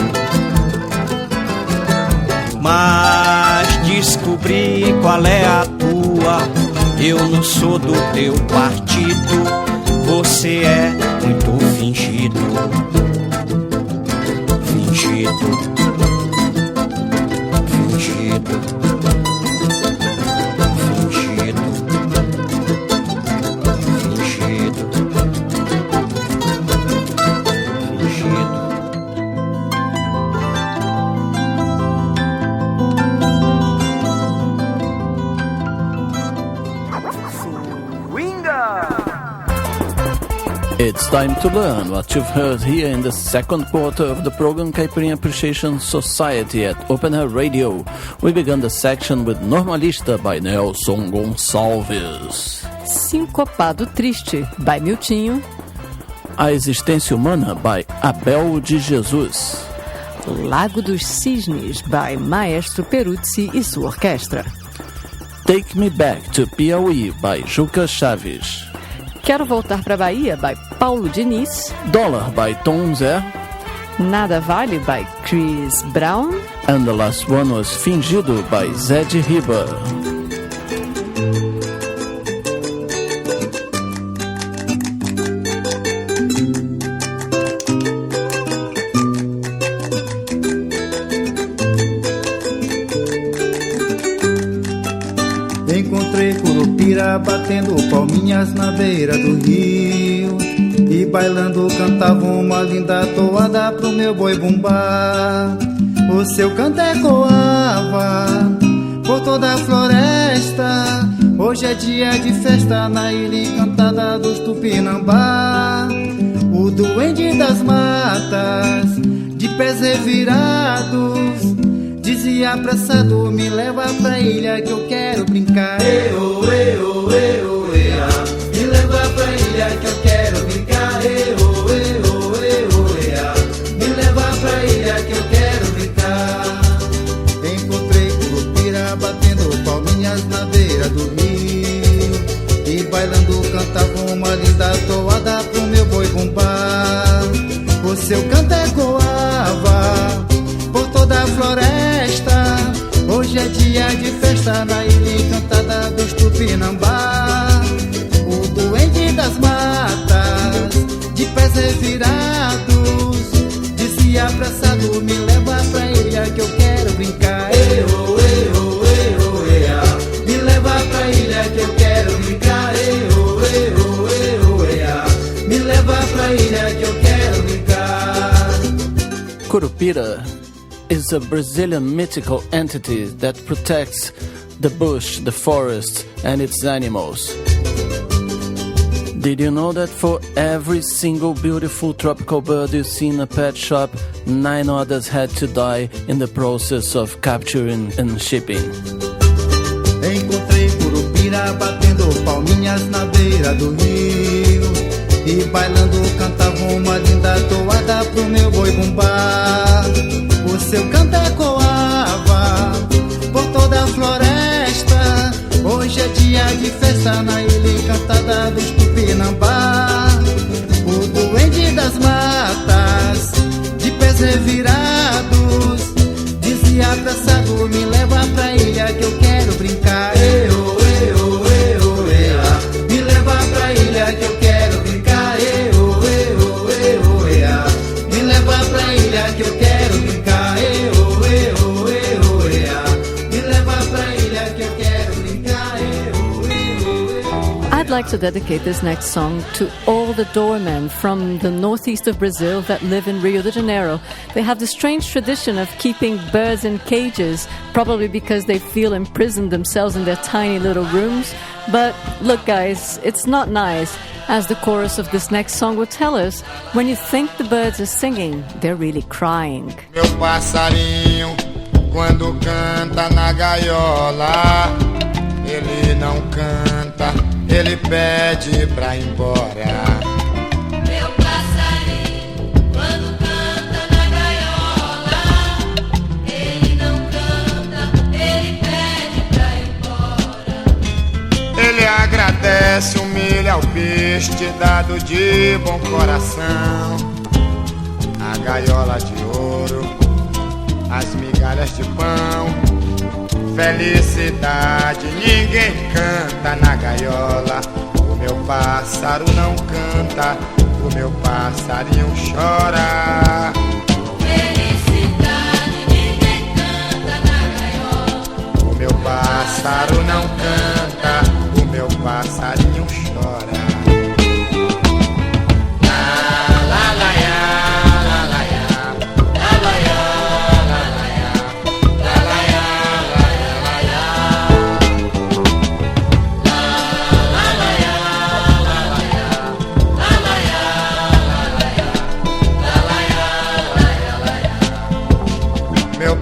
Mas descobri qual é a tua, eu não sou do teu partido, você é muito fingido. Fingido, fingido, fingido, fingido, fingido. It's time to learn what you've heard here in the second quarter of the program Caipirinha Appreciation Society at Open Air Radio. We began the section with Normalista by Nelson Gonçalves. Sincopado Triste by Miltinho. A Existência Humana by Abel de Jesus. Lago dos Cisnes by Maestro Peruzzi e sua orquestra. Take Me Back to Piauí by Juca Chaves. Quero Voltar pra Bahia by Paulo Diniz. Dollar by Tom Zé. Nada Vale by Chris Brown. And the last one was Fingido by Zé de Riba. Encontrei Curupira batendo palminhas na beira do rio e bailando cantava uma linda toada pro meu boi bumbá. O seu canto ecoava por toda a floresta. Hoje é dia de festa na ilha encantada dos Tupinambá. O duende das matas, de pés revirados, dizia apressado, me leva pra ilha que eu quero brincar. Eu, me leva pra ilha que eu quero brincar. Eu, me leva pra ilha que eu quero brincar. Encontrei Curupira batendo palminhas na beira do rio e bailando cantava uma linda toada pro meu boi bumbá. O seu canto ecoava por toda a floresta. Hoje é dia de festa na ilha encantada dos Tupinambá. O duende das matas, de pés revirados, dizia apressado, me leva pra ilha que eu quero brincar. Me leva pra ilha que eu quero brincar. Me leva pra ilha que eu quero brincar. Curupira is a Brazilian mythical entity that protects the bush, the forest, and its animals. Did you know that for every single beautiful tropical bird you see in a pet shop, 9 others had to die in the process of capturing and shipping? Encontrei curupira batendo palminhas na beira do rio e bailando cantavam uma linda toada pro meu boi bumbá. O seu canto ecoava por toda a floresta. Hoje é dia de festa na ilha encantada dos Tupinambá. O duende das matas, de pés revirados, dizia apressado: me leva pra ilha que eu quero brincar. Eu, me leva pra ilha que eu quero brincar. Eu, me leva pra ilha que eu quero brincar. Eu, me leva pra ilha que eu quero brincar. I'd like to dedicate this next song to all the doormen from the northeast of Brazil that live in Rio de Janeiro. They have the strange tradition of keeping birds in cages, probably because they feel imprisoned themselves in their tiny little rooms. But look, guys, it's not nice. As the chorus of this next song will tell us, when you think the birds are singing, they're really crying. Meu passarinho, quando canta na gaiola, ele não canta, ele pede pra ir embora. Meu passarinho, quando canta na gaiola, ele não canta, ele pede pra ir embora. Ele agradece, humilha o peixe dado de bom coração. A gaiola de ouro, as migalhas de pão. Felicidade, ninguém canta na gaiola. O meu pássaro não canta, o meu passarinho chora. Felicidade, ninguém canta na gaiola. O meu pássaro não canta, o meu passarinho chora.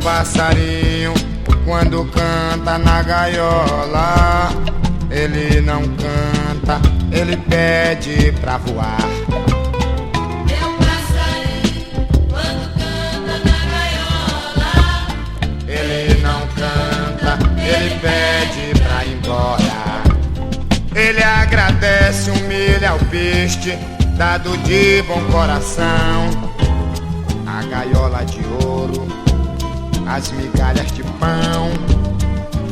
Passarinho, quando canta na gaiola, ele não canta, ele pede pra voar. Meu passarinho, quando canta na gaiola, ele não canta, ele pede pra ir embora. Ele agradece, humilha o peixe dado de bom coração. A gaiola de ouro, as migalhas de pão.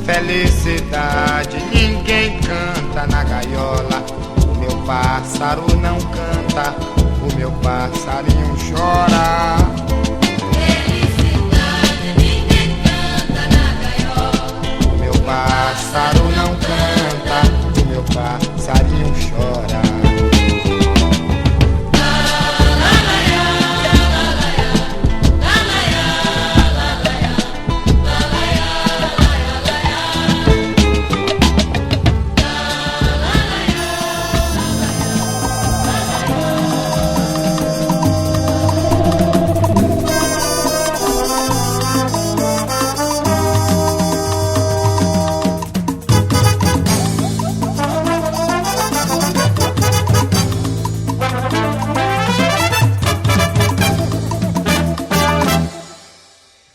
Felicidade, ninguém canta na gaiola. O meu pássaro não canta, o meu passarinho chora. Felicidade, ninguém canta na gaiola. O meu pássaro não canta, o meu passarinho chora.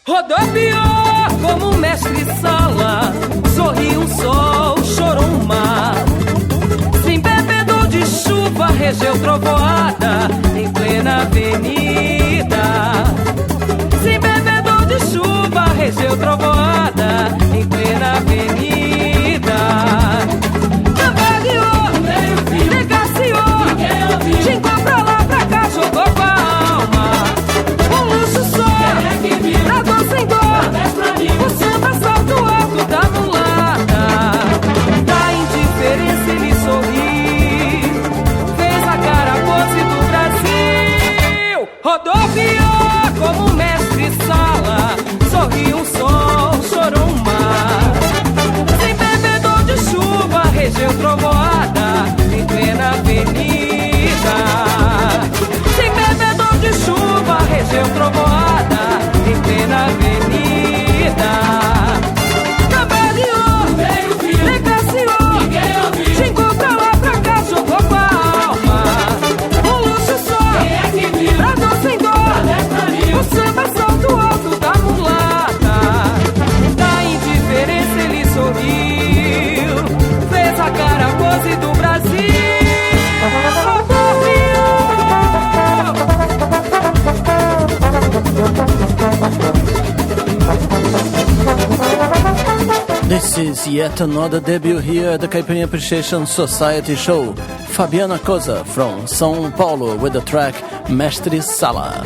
Rodopiou como mestre sala, sorriu o sol, chorou o mar. Se embebedou de chuva, regeu trovoada em plena avenida. Se embebedou de chuva, regeu trovoada em plena avenida. Cambaleou, negaciou, xingou pra lá, pra cá, jogou com a alma. Um luxo só, pra dor sem dor, o samba salto alto da mulata. Da indiferença ele sorriu, fez a cara pose do Brasil. Rodopiou como mestre sala, sorriu um sol, chorou um mar. Se embebedou de chuva, regeu trovoada em plena avenida. This is yet another debut here at the Caipirinha Appreciation Society show. Fabiana Cosa from São Paulo with the track Mestre Sala.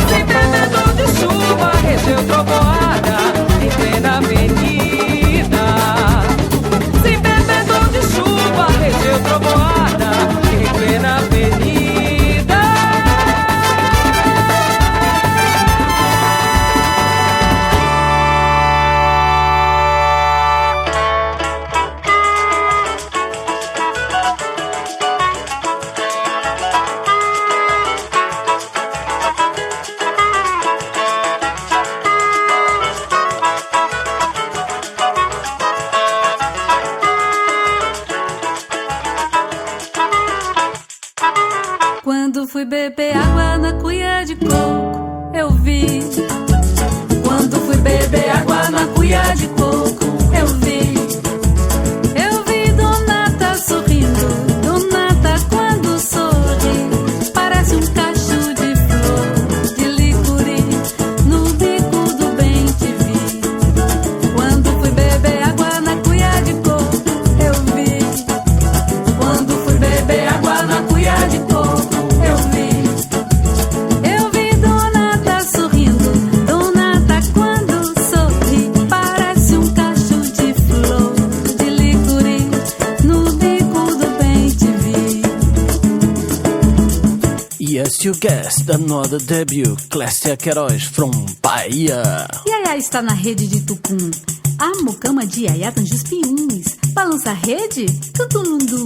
Sem tremendo de chuva, regeu trovoada em plena avenida. Sem tremendo de chuva, regeu trovoada em plena avenida. Quando fui beber água na cuia de coco, eu vi. Quando fui beber água na cuia de coco, eu vi. Eu vi Donata sorrindo. Donata quando sorri parece um cacho de flor de licuri. No bico do bem te vi. Quando fui beber água na cuia de coco, eu vi. Quando fui beber água na cuia de coco, Yes, you guessed, another debut, Clécia Queiroz from Bahia. Yaya está na rede de Tucum. A mucama de Yaya tange os piuns. Balança a rede, cantulundu.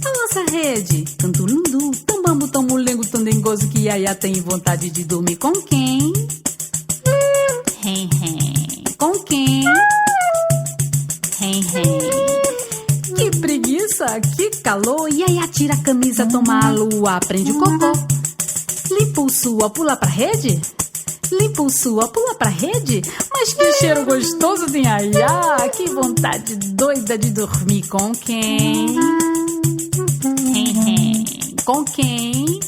Balança a rede, cantulundu. Tão bambu, tão mulengo, tão dengoso que Yaya tem vontade de dormir com quem? Com quem? Que preguiça, que calor. Yaya tira a camisa, toma a lua, prende o cocô. Limpa o sua, pula pra rede? Limpa o sua, pula pra rede? Mas que cheiro gostoso tem Yaya. Que vontade doida de dormir com quem? Com quem?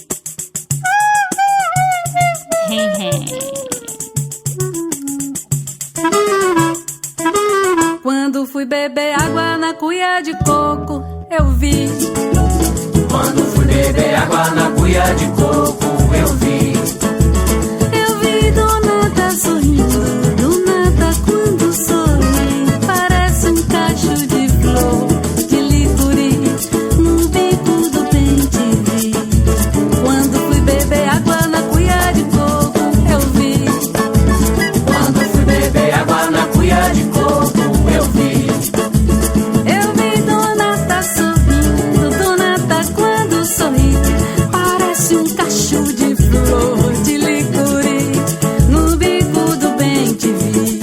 Quando fui beber água na cuia de coco, eu vi. Quando fui beber água na cuia de coco, eu vi. Eu vi Donata sorrindo. Donata quando sorri parece um cacho de flor de licuri. No bico do bem te vi. Quando fui beber água na cuia de coco, eu vi. Quando fui beber água na cuia de coco, eu vi. Eu vi Donata sorrindo. Donata quando sorri parece um cacho de flor de licuri. No bico do bem te vi.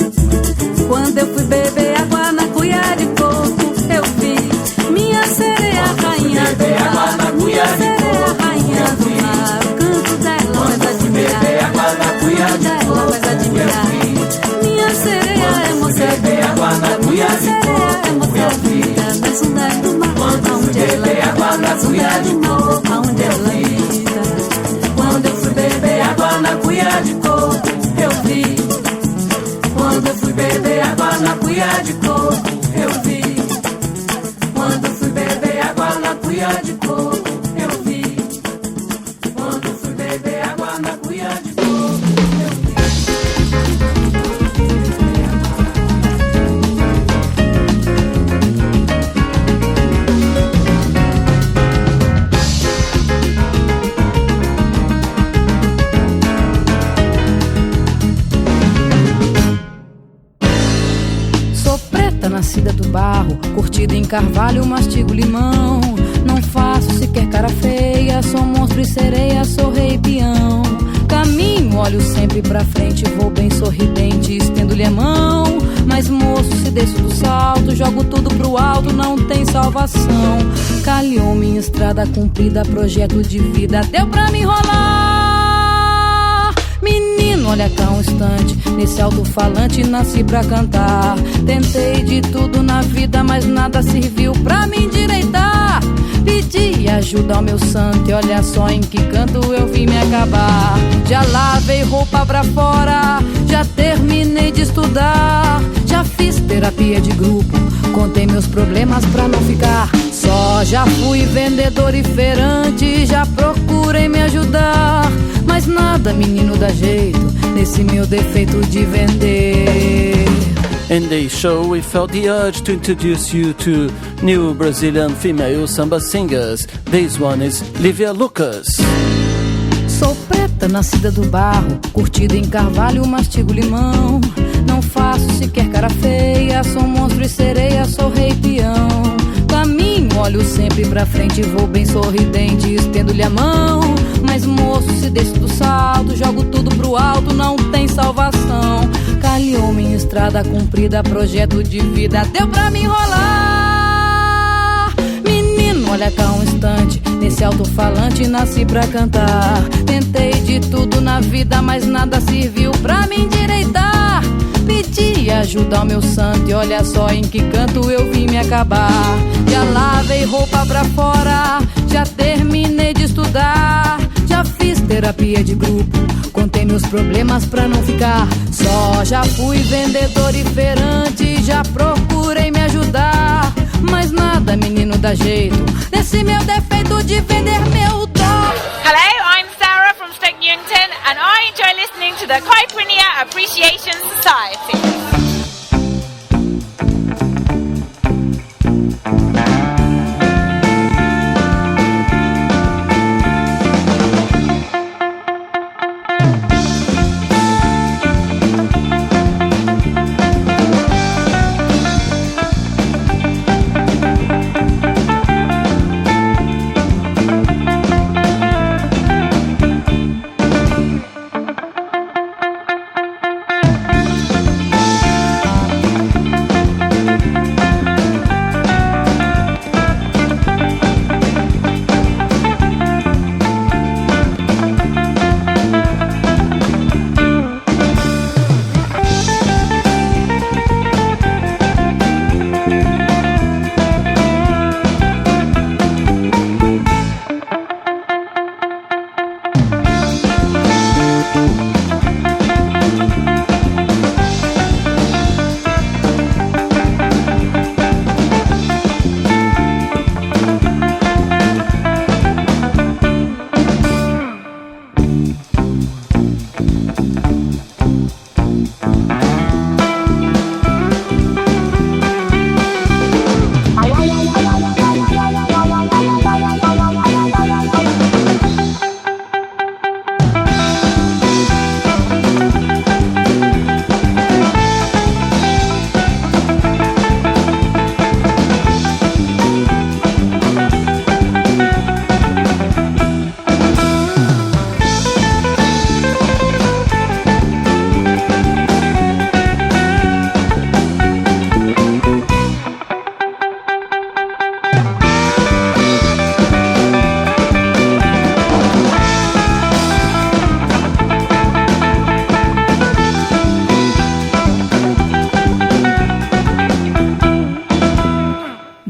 Quando eu fui beber água na cuia de coco, eu vi. Minha sereia rainha do mar. Minha sereia rainha do mar. O canto dela vais admirar. O canto dela vais admirar. Minha sereia é moça vida. Minha sereia é moça vida. Nas ondas do mar, aonde ela nas ondas do mar, aonde ela vida. Quando eu fui beber água na cuia de coco, eu vi. Quando eu fui beber água na cuia de coco, eu vi. Quando eu fui beber água na cuia de coco, eu vi. Quando eu fui beber água na cuia de coco. Nascida do barro, curtida em carvalho, mastigo limão. Não faço sequer cara feia, sou monstro e sereia, sou rei peão. Caminho, olho sempre pra frente, vou bem sorridente, estendo-lhe a mão. Mas moço, se desço do salto, jogo tudo pro alto, não tem salvação. Calhou minha estrada comprida, projeto de vida, deu pra me enrolar. Menino, olha cá um instante, nesse alto-falante nasci pra cantar. Tentei de tudo na vida, mas nada serviu pra me endireitar. Pedi ajuda ao meu santo e olha só em que canto eu vim me acabar. Já lavei roupa pra fora, já terminei de estudar, já Já fiz terapia de grupo, contei meus problemas pra não ficar só. Já fui vendedor e feirante, já procurei me ajudar, mas nada, menino, dá jeito nesse meu defeito de vender. In this show, we felt the urge to introduce you to new Brazilian female samba singers. This one is Lívia Lucas. Sou preta, nascida do barro, curtida em carvalho, mastigo limão. Não faço sequer cara feia, sou monstro e sereia, sou rei peão. Caminho, olho sempre pra frente, vou bem sorridente, estendo-lhe a mão. Mas moço, se desço do salto, jogo tudo pro alto, não tem salvação. Calhou-me em estrada comprida, projeto de vida, deu pra me enrolar. Menino, olha cá um instante, nesse alto-falante nasci pra cantar. Tentei de tudo na vida, mas nada serviu pra me endireitar. Pedi ajuda ao meu santo e olha só em que canto eu vim me acabar. Já lavei roupa pra fora, já terminei de estudar. Já fiz terapia de grupo, contei meus problemas pra não ficar só. Já fui vendedor e feirante, já procurei me ajudar, mas nada, menino, dá jeito nesse meu defeito de vender meu dó. Hello, I'm Sarah from Stoke Newington and I enjoy listening to the Caipirinha Appreciation Society.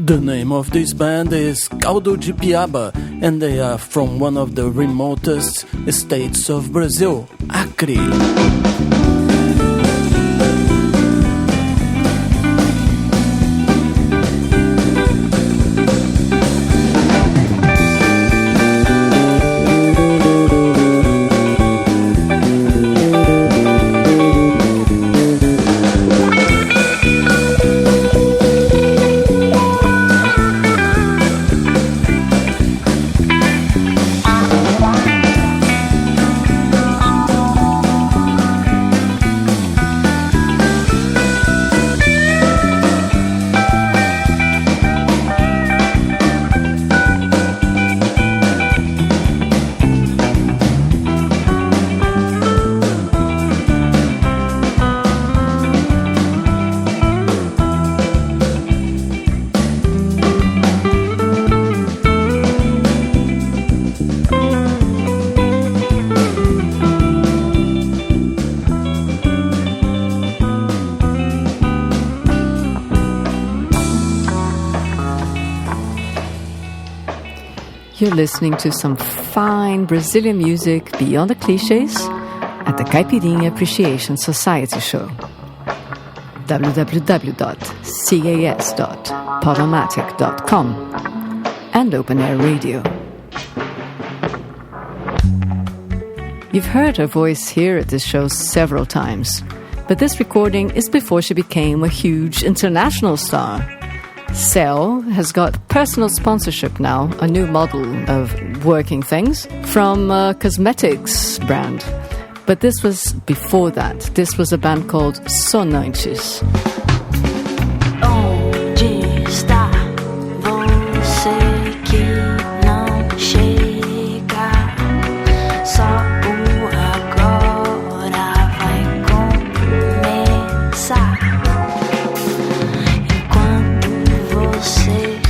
The name of this band is Caldo de Piaba, and they are from one of the remotest states of Brazil, Acre. You're listening to some fine Brazilian music beyond the clichés at the Caipirinha Appreciation Society show. www.cas.podomatic.com and Open Air Radio. You've heard her voice here at this show several times, but this recording is before she became a huge international star. Cell has got personal sponsorship now, a new model of working things, from a cosmetics brand. But this was before that. This was a band called Sonantes. Onde está você que não chega? Só o agora vai começar. Enquanto você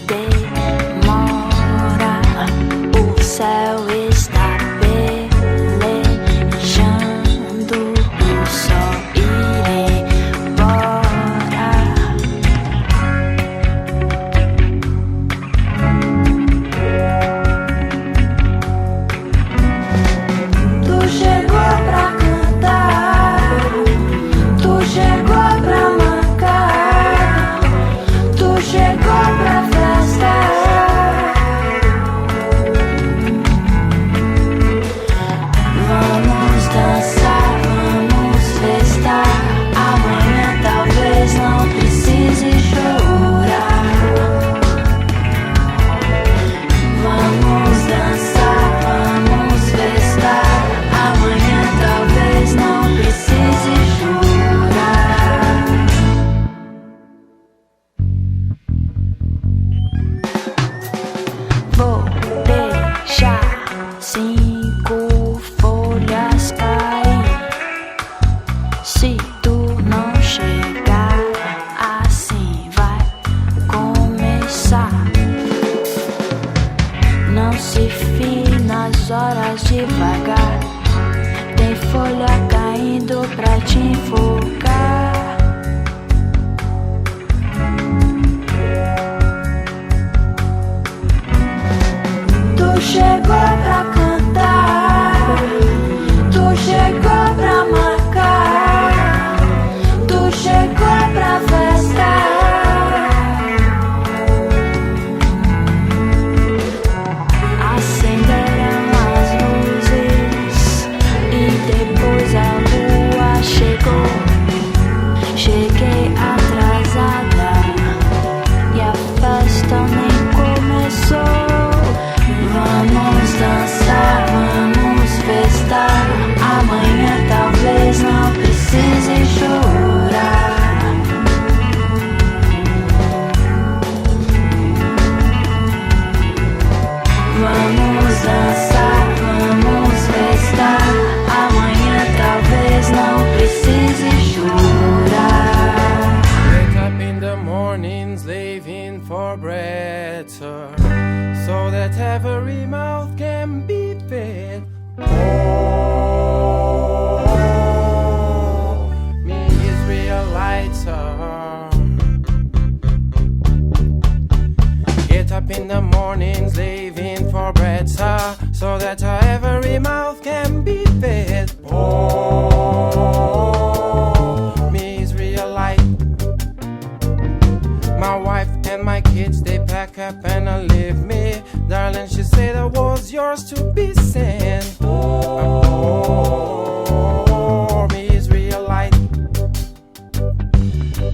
demora, o céu está pelejando, o sol irá embora. Tu chegou pra cantar, tu chegou pra marcar, tu chegou pra festa. Vamos dançar, vamos festar. Amanhã talvez não precise chorar. Vamos dançar, vamos festar. Amanhã talvez não precise chorar. Vou deixar 5 folhas cair. Se tu não chegar, assim vai começar. Não se fie nas horas devagar. Tem folha caindo pra te enfocar. Tu chegou pra cantar, tu chegou pra marcar, tu chegou pra festar. Acenderam as luzes e depois a lua chegou. Cheguei atrasada e a festa nem começou. Vamos dançar, vamos festar. Amanhã talvez não precise chorar. Vamos dançar, vamos festar. Amanhã talvez não precise chorar. Wake up in the mornings, leaving for bread, sir, so that every mouth can be fed. Oh, me Israelites, get up in the mornings, leaving for bread, sir, so that every mouth can be fed. Oh, me Israelite. My wife and my kids, they pack up and leave me. Darling, she said I was yours to be sent. Oh, me Israelite.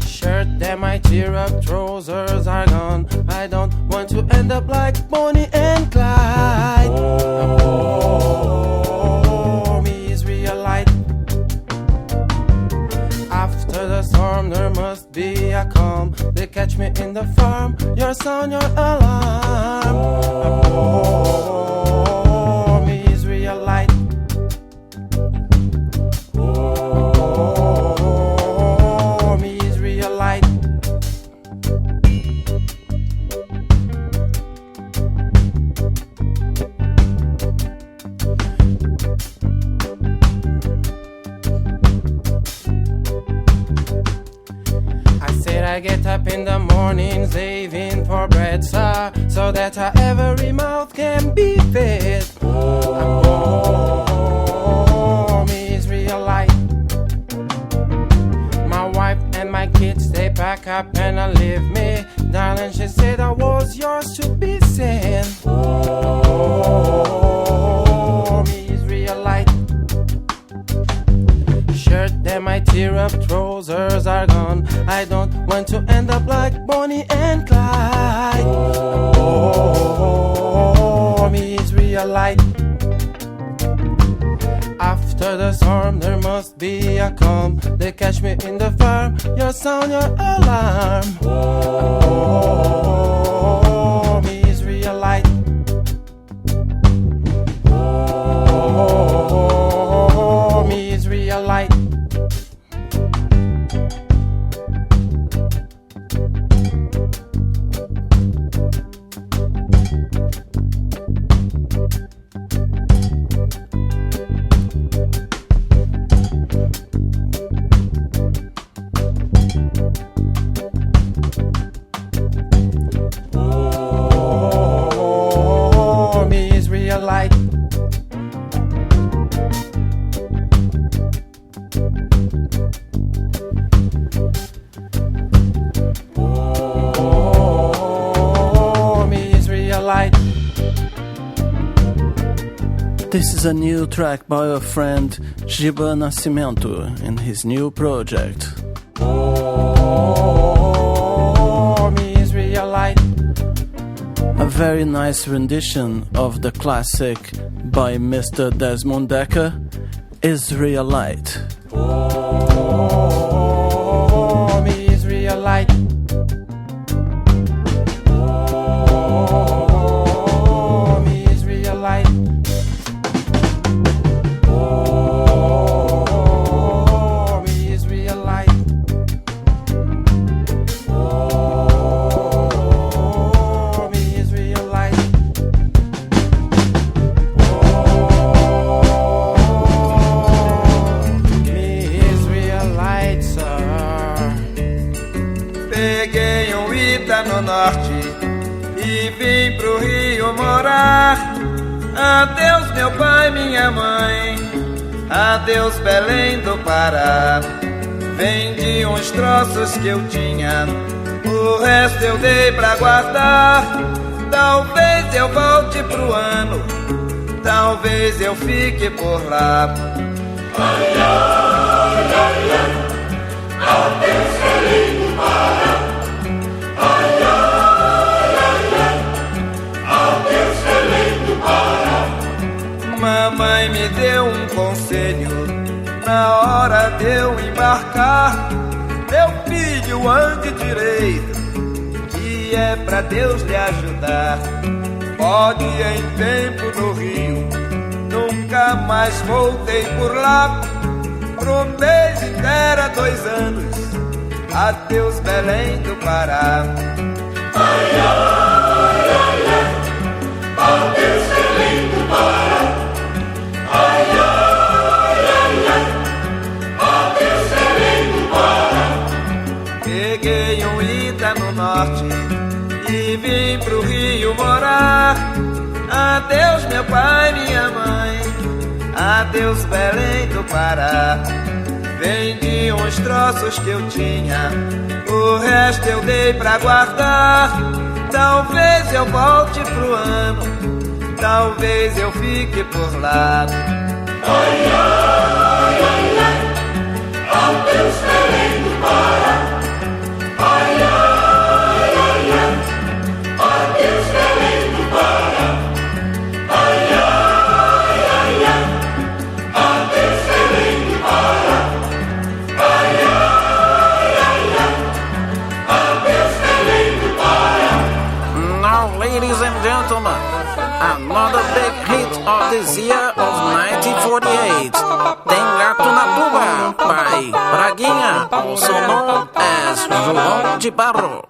Shirt that might tear up, trousers are gone. I don't want to end up like Bonnie and Clyde. Oh, me Israelite. After the storm, there must be a calm. They catch me in the farm. Your sound, your alarm. Oh, me Israelite. Oh, me Israelite. I get up in the mornings, leaving for bread, sir, so that every mouth can be fed. Oh, me Israelite. My wife and my up and leave me. Darling, she said I was yours to be seen. Oh, me is real light. Shirt and my tear-up trousers are gone. I don't want to end up like Bonnie and Clyde. Oh, me is real light. After the storm there must be a calm. They catch me in the fire. You sound your alarm. Oh, me is real light. Oh, me is real light. This is a new track by our friend Giba Nascimento in his new project. Oh, me is real light. A very nice rendition of the classic by Mr. Desmond Dekker, Israelite. Oh, me is real light. Oh, me is real light. No norte e vim pro Rio morar. Adeus meu pai, minha mãe, adeus Belém do Pará. Vendi uns troços que eu tinha, o resto eu dei pra guardar. Talvez eu volte pro ano, talvez eu fique por lá. Ai, ai, ai, ai, adeus Belém do Pará. Ai, ai, ai, ai, adeus Belém do Pará. Mamãe me deu um conselho na hora de eu embarcar. Meu filho, ande direito, que é pra Deus lhe ajudar. Pode ir em tempo no Rio, nunca mais voltei por lá. Pro mês inteira 2 anos, adeus Belém do Pará. Ai, ai, ai, ai, adeus Belém do Pará. Ai, ai, ai, ai, adeus Belém do Pará. Peguei um Ita no norte e vim pro Rio morar. Adeus meu pai, minha mãe, adeus Belém do Pará. Vendi uns troços que eu tinha, o resto eu dei pra guardar. Talvez eu volte pro ano, talvez eu fique por lá. Ai, ai, ai, ai, adeus Belém do Pará. Ai, ai, ai, ai, adeus Belém do Pará. Ai, ai, ai, ai, adeus Belém do Pará. Ai, ai, ai, ai, adeus Belém do Pará. Now, ladies and gentlemen, another big hit of this year of 1948. Tem Gato na Tuba, by Braguinha, also known as João de Barro.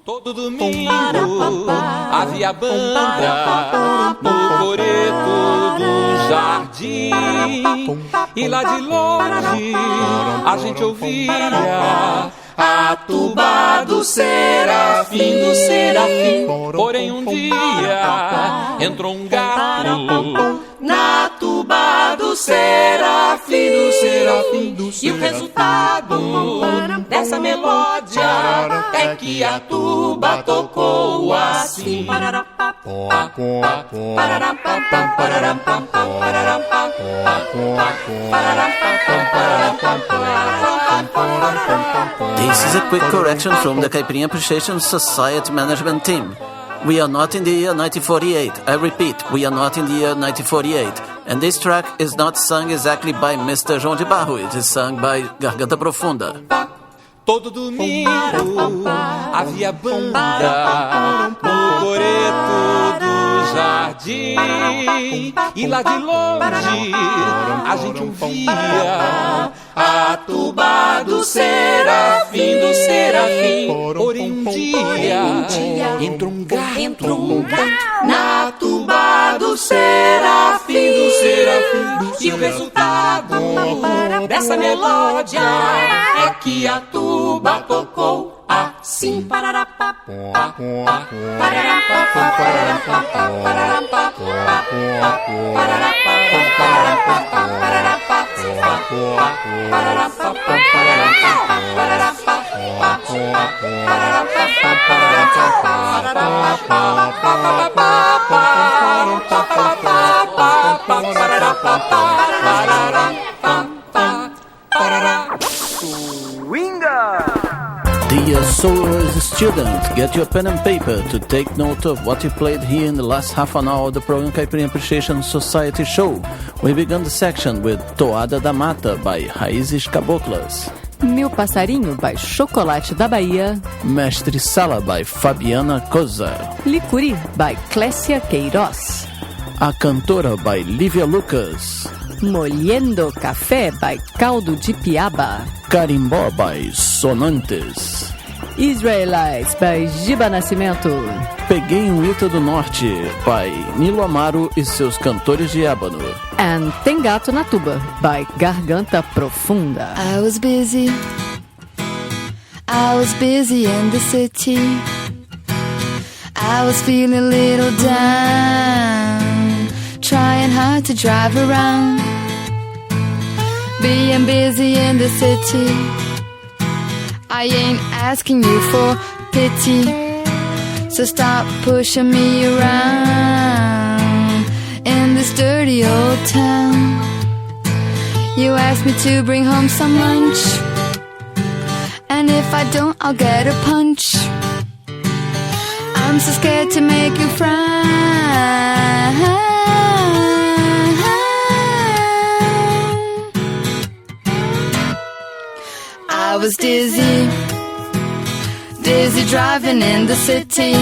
Todo domingo havia banda no coreto do jardim, e lá de longe a gente ouvia a tuba do Serafim, do Serafim. Porém um dia entrou um gato na tuba do serafim, e o resultado dessa melódia é que a tuba tocou assim. This is a quick correction from the Caipirinha Appreciation Society management team. We are not in the year 1948. I repeat, we are not in the year 1948. And this track is not sung exactly by Mr. João de Barro. It is sung by Garganta Profunda. Todo domingo havia banda no coreto do jardim, e lá de longe a gente ouvia a tuba do serafim, Porém um dia entrou um gato na tuba do serafim, e o resultado dessa melódia é que a tuba tocou assim. Dear Soulers student, get your pen and paper to take note of what you played here in the last half an hour of the program Caipirinha Appreciation Society show. We began the section with Toada da Mata by Raízes Caboclas, Meu Passarinho by Chocolate da Bahia, Mestre Sala by Fabiana Cosa, Licuri by Clécia Queiroz, A Cantora by Lívia Lucas, Molhendo Café by Caldo de Piaba, Carimbó by Sonantes, Israelites by Giba Nascimento, Peguei um Ita do Norte by Nilo Amaro e seus Cantores de Ébano, and Tem Gato na Tuba by Garganta Profunda. I was busy in the city. I was feeling a little down, trying hard to drive around. Being busy in the city, I ain't asking you for pity, so stop pushing me around in this dirty old town. You asked me to bring home some lunch, and if I don't, I'll get a punch. I'm so scared to make you frown. I was dizzy driving in the city,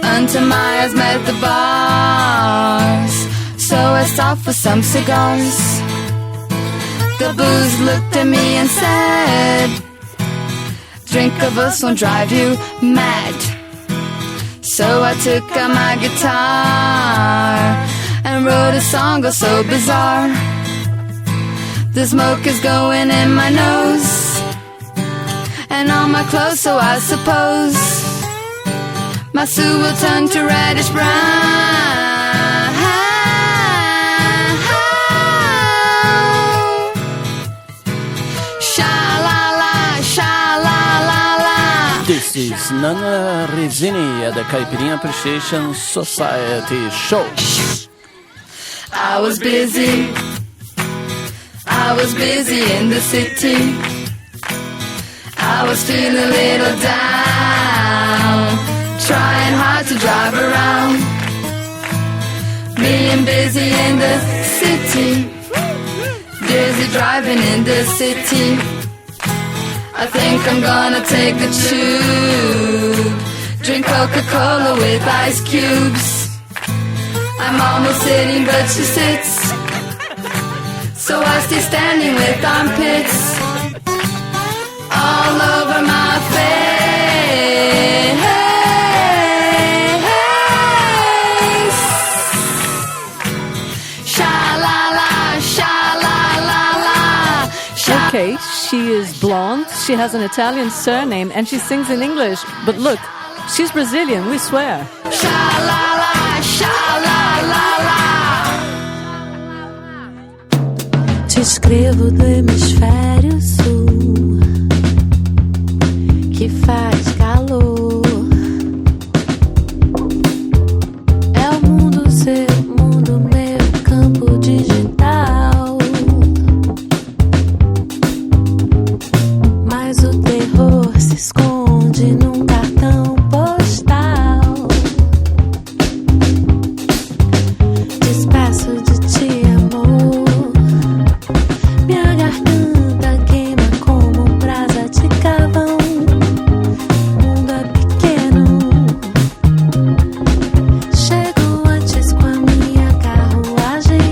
until my eyes met the bars, so I stopped for some cigars. The booze looked at me and said, drink of us won't drive you mad. So I took out my guitar and wrote a song oh so bizarre. The smoke is going in my nose and on my clothes, so I suppose my suit will turn to reddish brown. Sha-la-la, sha-la-la-la. This is Nana Rizzini at the Caipirinha Appreciation Society show. I was busy in the city. I was feeling a little down, trying hard to drive around. Being busy in the city, busy driving in the city. I think I'm gonna take the tube, drink Coca-Cola with ice cubes. I'm almost sitting, but she sits, so I stay standing with armpits all over my face. Sha-la-la, sha-la-la-la, sha. Okay, she is blonde, she has an Italian surname, and she sings in English. But look, she's Brazilian, we swear. Sha-la-la, sha-la-la-la. escrevo do hemisfério sul, que faz calor. É o mundo seu, mundo meu, campo digital. Mas o terror se esconde num cartão postal. Despeço de ti, amor. Minha garganta queima como brasa de carvão. O mundo é pequeno. Chego antes com a minha carruagem,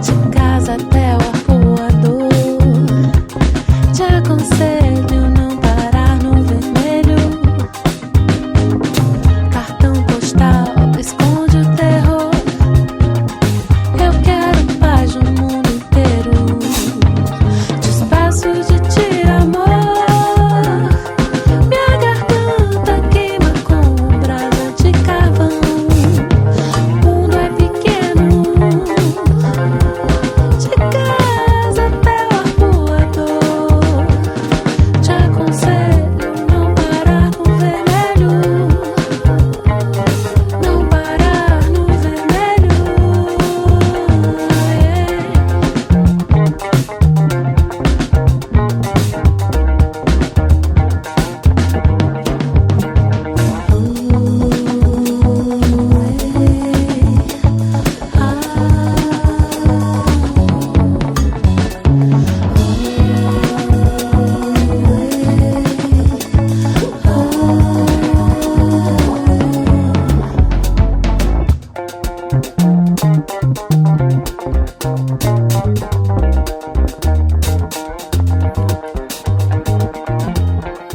de casa até o arpoador. Te aconselho não parar no vermelho. Cartão postal esconde o terror. Eu quero paz no mundo inteiro. Despeço de ti, amor. Minha garganta queima como brasa de carvão. O mundo é pequeno. De casa até o arpoador. Te aconselho não parar no vermelho. Não parar no vermelho.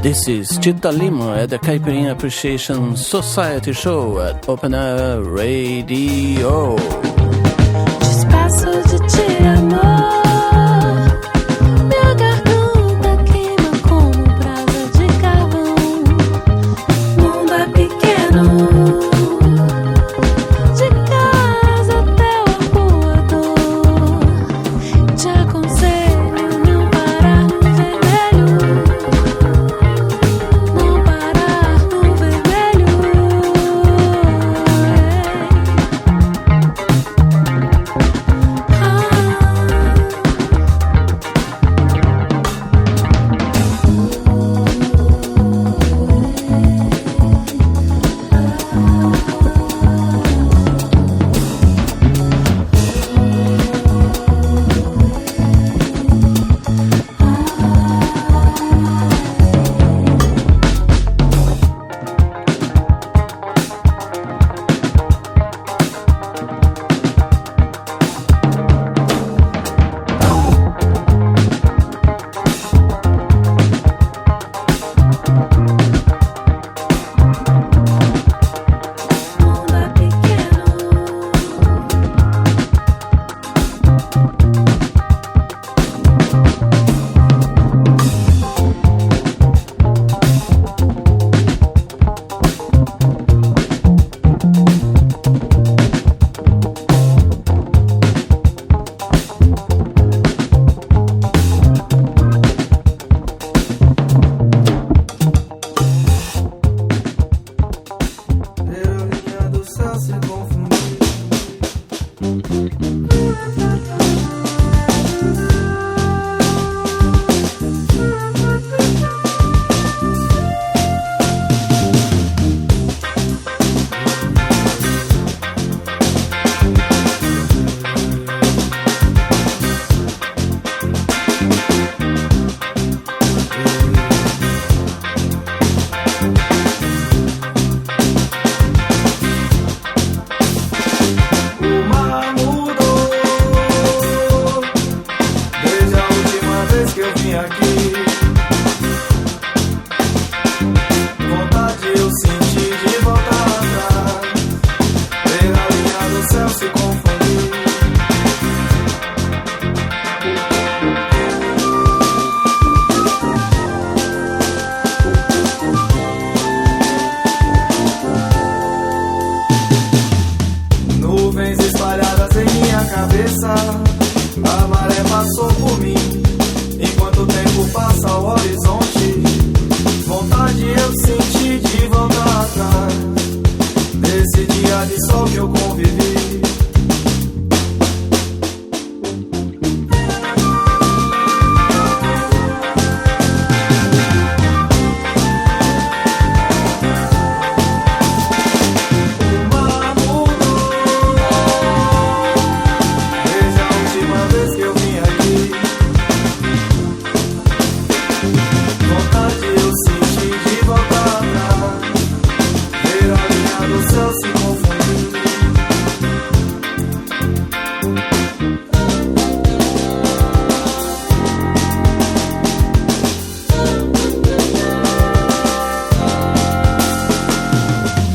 This is Chita Lima at the Caipirinha Appreciation Society Show at Open Air Radio. Despeço de ti, amor. Minha garganta queima como brasa de carvão. O mundo é pequeno. De casa até o arpoador. Te aconselho não parar no vermelho. Não parar no vermelho. A maré passou por mim, enquanto o tempo passa ao horizonte. Vontade eu senti de voltar atrás, desse dia de sol que eu convivi.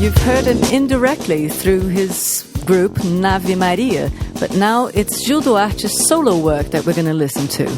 You've heard him indirectly through his group Navi Maria, but now it's Gil Duarte's solo work that we're going to listen to.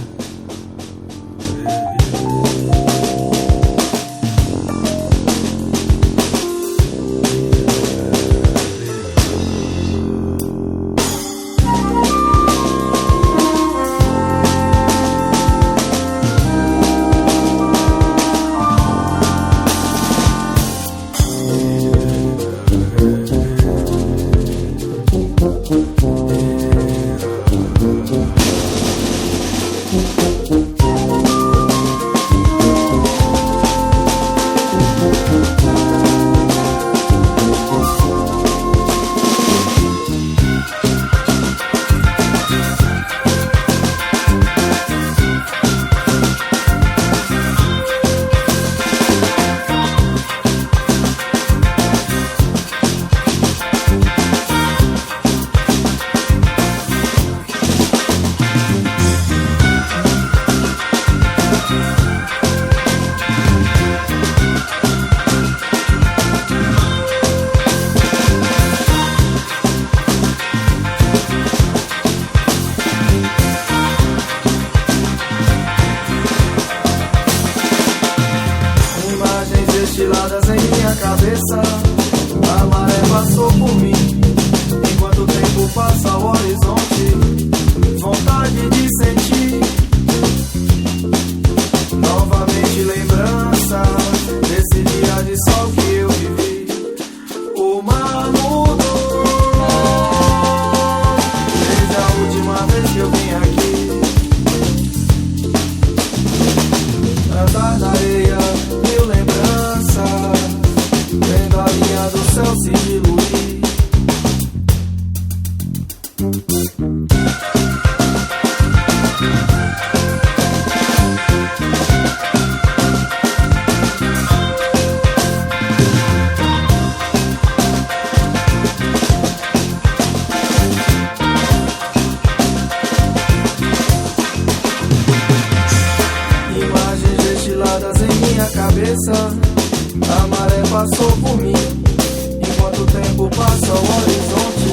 Destiladas em minha cabeça, a maré passou por mim, enquanto o tempo passa ao horizonte. Vontade de sentir novamente lembrança desse dia de sol que eu vivi. O mar mudou desde a última vez que eu vim aqui. Andar na areia, mil lembranças, vendo a linha do céu se diluir. Imagens destiladas em minha cabeça, a maré passou por mim, enquanto o tempo passa ao horizonte.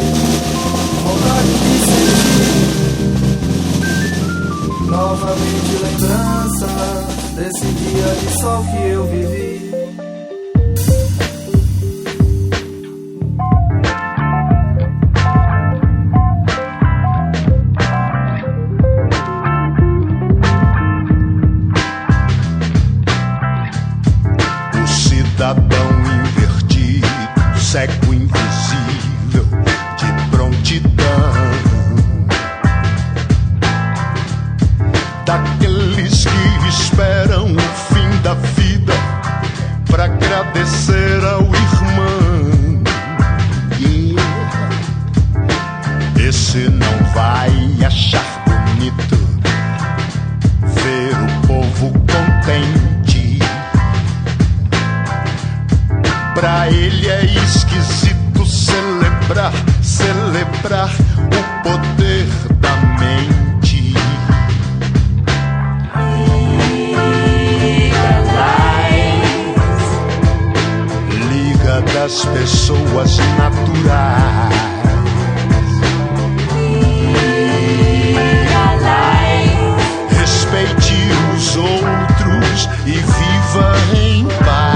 Vontade de sentir novamente lembrança desse dia de sol que eu vivi. Cidadão invertido, cego invisível, de prontidão, daqueles que esperam o fim da vida pra agradecer ao irmão. Esse não vai achar bonito ver o povo contente. Pra ele é esquisito celebrar o poder da mente. Liga das pessoas naturais. Respeite os outros e viva em paz.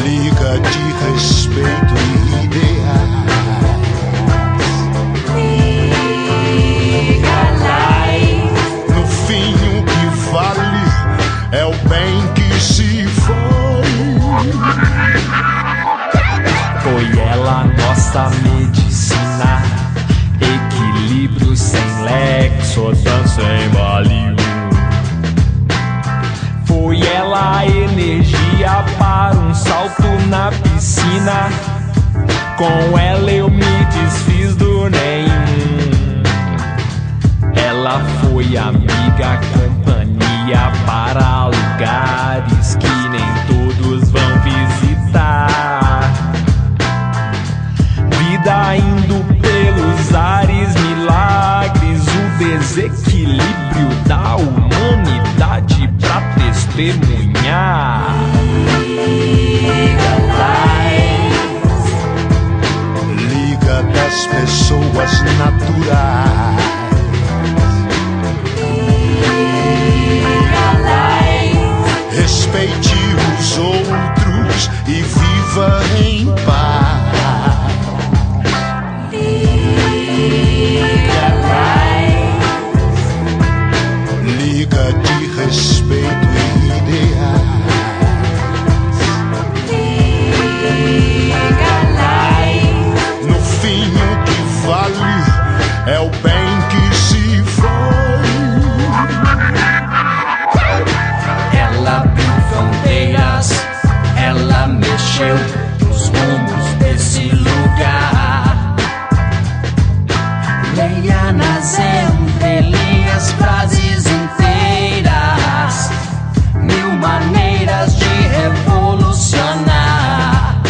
Liga de respeito. salto na piscina. Com ela eu me desfiz do nenhum. Ela foi amiga, companhia para lugares que nem todos vão visitar. Vida indo pelos ares, milagres, o desequilíbrio da humanidade pra testemunhar. Liga das pessoas naturais. Respeite os outros e viva em paz. Liga de respeito e ideais. No fim o que vale é o bem que se foi. Ela abriu fronteiras, ela mexeu nos rumos desse lugar. Leia nas entrelinhas frases inteiras, mil maneiras de revolucionar.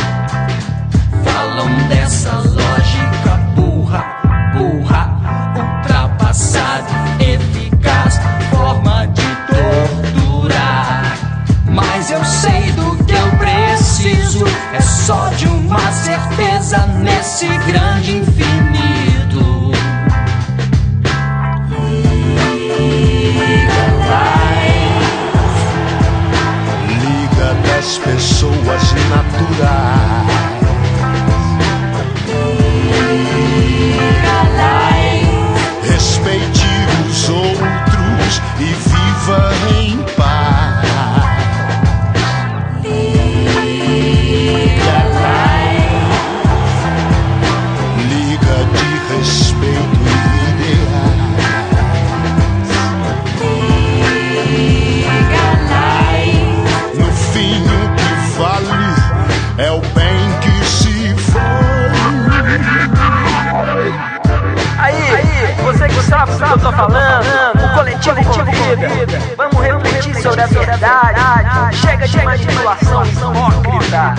Falam dessa lógica burra, ultrapassada, eficaz, forma de torturar. Mas eu sei do que eu preciso, é só de uma certeza nesse grande infinito. Liga das pessoas naturais. Respeite os outros e viva em paz. Liga de respeito e ideais. No fim o que vale é o bem que se foi. Aí, você que sabe do que eu tô falando, o coletivo convida. Vamos refletir sobre a verdade. Chega de manipulação hipócrita.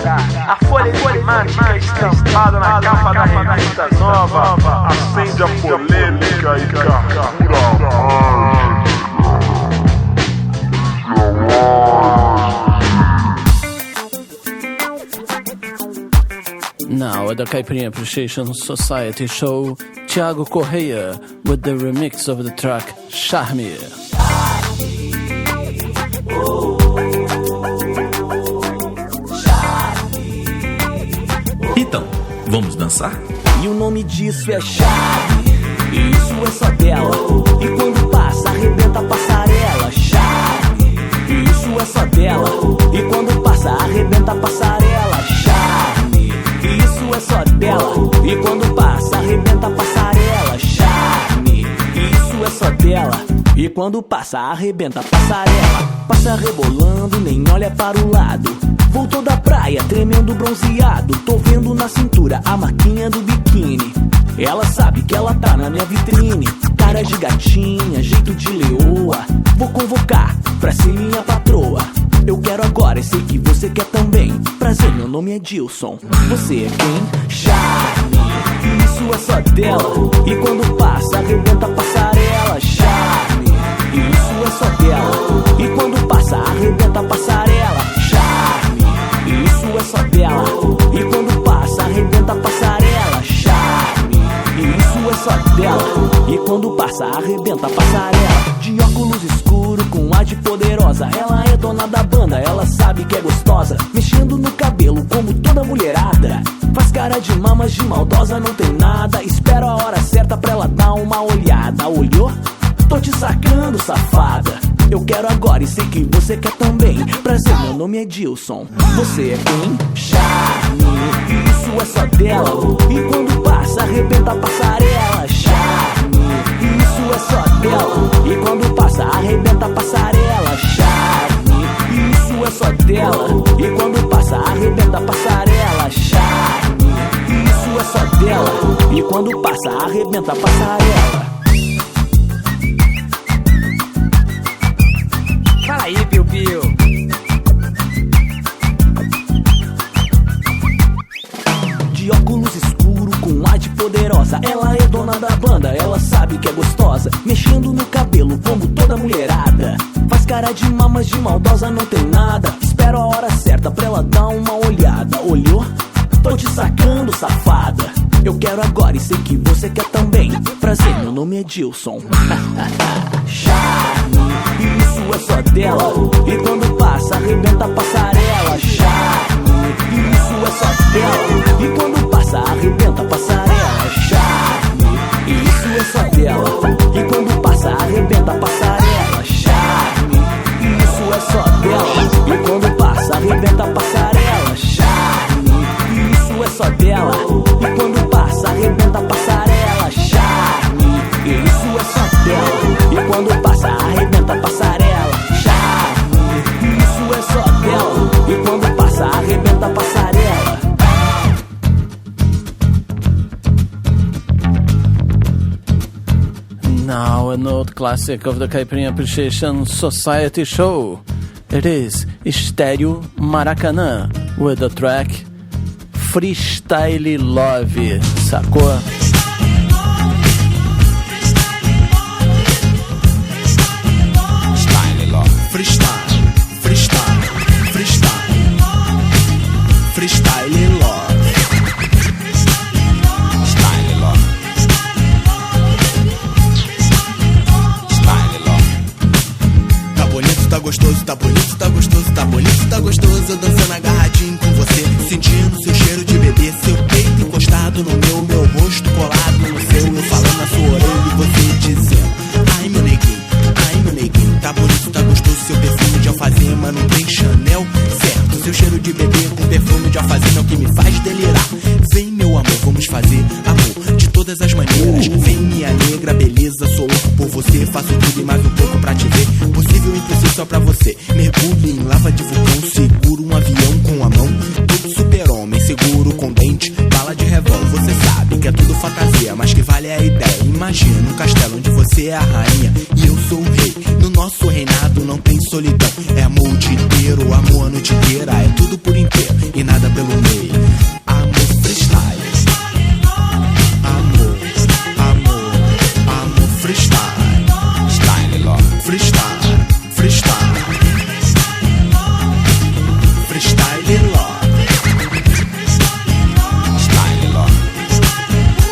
A folha climática estampada na capa da revista nova acende a polêmica e carcura. Now at the Caipirinha Appreciation Society show, Thiago Correia with the remix of the track Charme. Então, vamos dançar? E o nome disso é chave, e isso é só dela. E quando passa, arrebenta a passarela. Chave, e isso é só dela. E quando passa, arrebenta a passarela. Charme, e isso é só dela. E quando passa, arrebenta a passarela. Charme, e isso é só dela. E quando passa, arrebenta a passarela. Passa rebolando, nem olha para o lado. Voltou da praia, tremendo bronzeado. Tô vendo na cintura a marquinha do biquíni. Ela sabe que ela tá na minha vitrine. Cara de gatinha, jeito de leoa. Vou convocar pra ser minha patroa. Eu quero agora e sei que você quer também. Prazer, meu nome é Dilson. Você é quem? Charme, e isso é só dela. E quando passa, arrebenta a passarela. Charme, e isso é só dela. E quando passa, arrebenta a passarela. Charme, e isso é só dela. E quando passa, arrebenta a passarela. Charme, e isso é só dela. E quando passa, arrebenta a passarela. De óculos escuro com ar de poderosa. Ela é dona da banda, ela sabe que é gostosa. Mexendo no cabelo como toda mulherada. Faz cara de má, mas de maldosa não tem nada. Espero a hora certa pra ela dar uma olhada. Olhou? Tô te sacando, safada. Eu quero agora e sei que você quer também. Prazer, meu nome é Dilson. Você é quem? Charme, e isso é só dela. E quando passa, arrebenta a passarela. Charme, e isso é só dela. E quando passa, arrebenta a passarela. Charme, e isso é só dela. E quando passa, arrebenta passa, arrebenta a passarela. Fala aí, Piu Piu. De óculos escuro com ar de poderosa, ela é dona da banda, ela sabe que é gostosa. Mexendo no cabelo como toda mulherada. Faz cara de mamas de maldosa, não tem nada. Espero a hora certa pra ela dar uma olhada. Olhou? Tô te sacando, safada. Eu quero agora e sei que você quer também. Prazer, meu nome é Dilson. Charme, isso é só dela. E quando passa, arrebenta a passarela. Charme, isso é só dela. E quando passa, arrebenta a passarela. Charme, isso é só dela. E quando passa, arrebenta a passarela. Charme, isso é só dela. E quando passa, arrebenta a passarela. Charme, isso é só dela. E quando passa, arrebenta a passarela. Charme, isso é só dela. E quando passa, arrebenta a passarela. Charme, isso é só dela. E quando passa, arrebenta a passarela. Now an old classic of the Caipirinha Appreciation Society show. It is Estéreo Maracanã with the track Freestyle Love. Sacou? Style Love. Freestyle, freestyle, freestyle. Freestyle Love. Style Love. Style Love. Tá bonito, tá gostoso, tá bonito, tá gostoso, tá bonito, tá gostoso. Eu dançando agarradinho com você, sentindo seu cheiro de bebê, seu peito encostado no meu rosto colado no seu, eu falando na sua orelha e você dizendo: ai meu neguinho, tá bonito, tá gostoso. Seu perfume de alfazema não tem Chanel, certo? Seu cheiro de bebê com perfume de alfazema é o que me faz delirar. Vem meu amor, vamos fazer amor de todas as maneiras. Vem minha negra beleza, sou louco por você, faço tudo e mais um pouco pra te ver. Possível, impossível só pra você. Mergulho em lava de vulcão, seguro um avião com a mão. Todo super-homem, seguro com dente, bala de revólver. Você sabe que é tudo fantasia, mas que vale a ideia. Imagina um castelo onde você é a rainha e eu sou o rei. No nosso reinado não tem solidão, é amor o dia inteiro, amor a noite inteira. É tudo por inteiro e nada pelo meio. Amor freestyle. Amor, amor, amor freestyle. Style Love. Freestyle, freestyle. Freestyle Love. Style Love.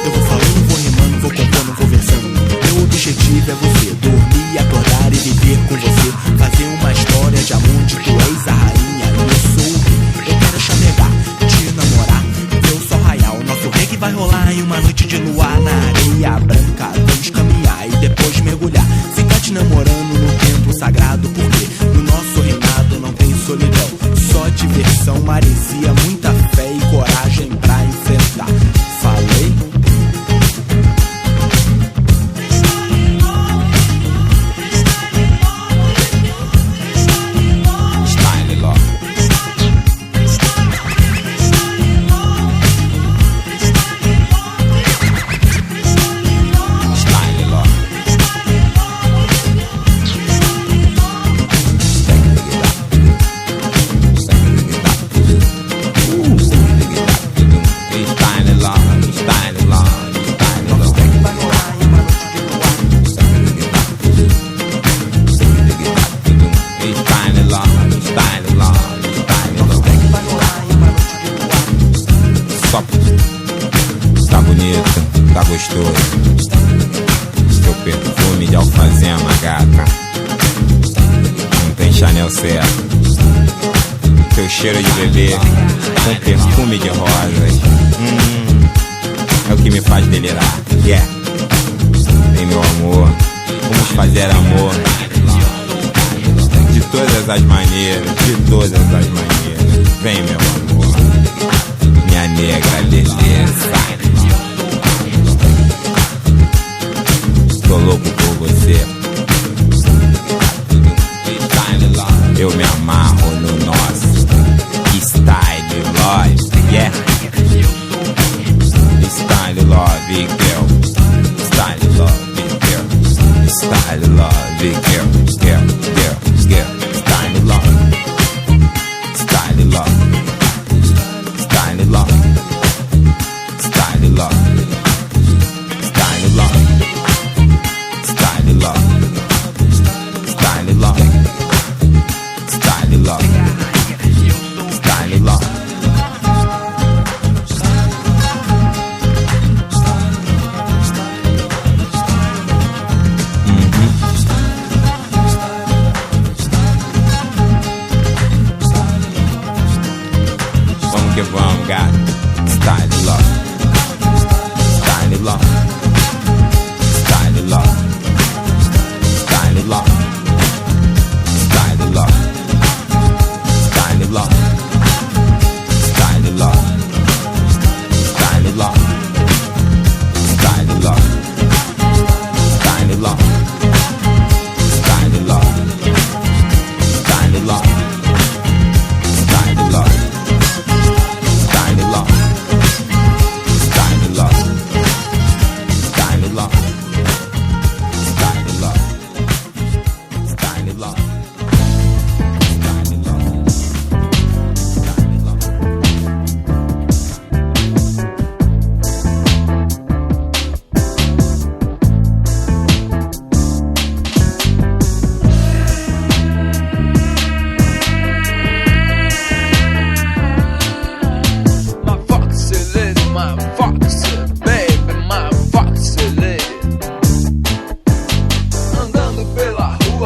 Eu vou falando, vou rimando, vou compondo, vou versando. Meu objetivo é você dormir, acordar e viver com você. Fazer uma história de amor onde tu és a rainha e eu sou o rei. Eu quero chamegar, te namorar, ver o sol raiar. O nosso reggae vai rolar em uma noite de luar na areia branca. Vamos caminhar e depois mergulhar. Ficar te namorando no templo sagrado, porque no nosso reinado não tem solidão. Só diversão, maresia, muita fé e coragem pra enfrentar. Falei? Style Love. Style Love. Style Love, Style Love, Style Love. Style Love, Style Love, Style Love. Só tá bonito, tá gostoso. Seu perfume de alfazema, gata. Não tem Chanel certo. Seu cheiro de bebê com perfume de rosas. É o que me faz delirar. Yeah. Vem meu amor, vamos fazer amor de todas as maneiras, de todas as maneiras. Vem meu amor, minha negra beleza. Tô louco por você. Eu me amarro no nosso Style Love. Yeah. Style Love, girl.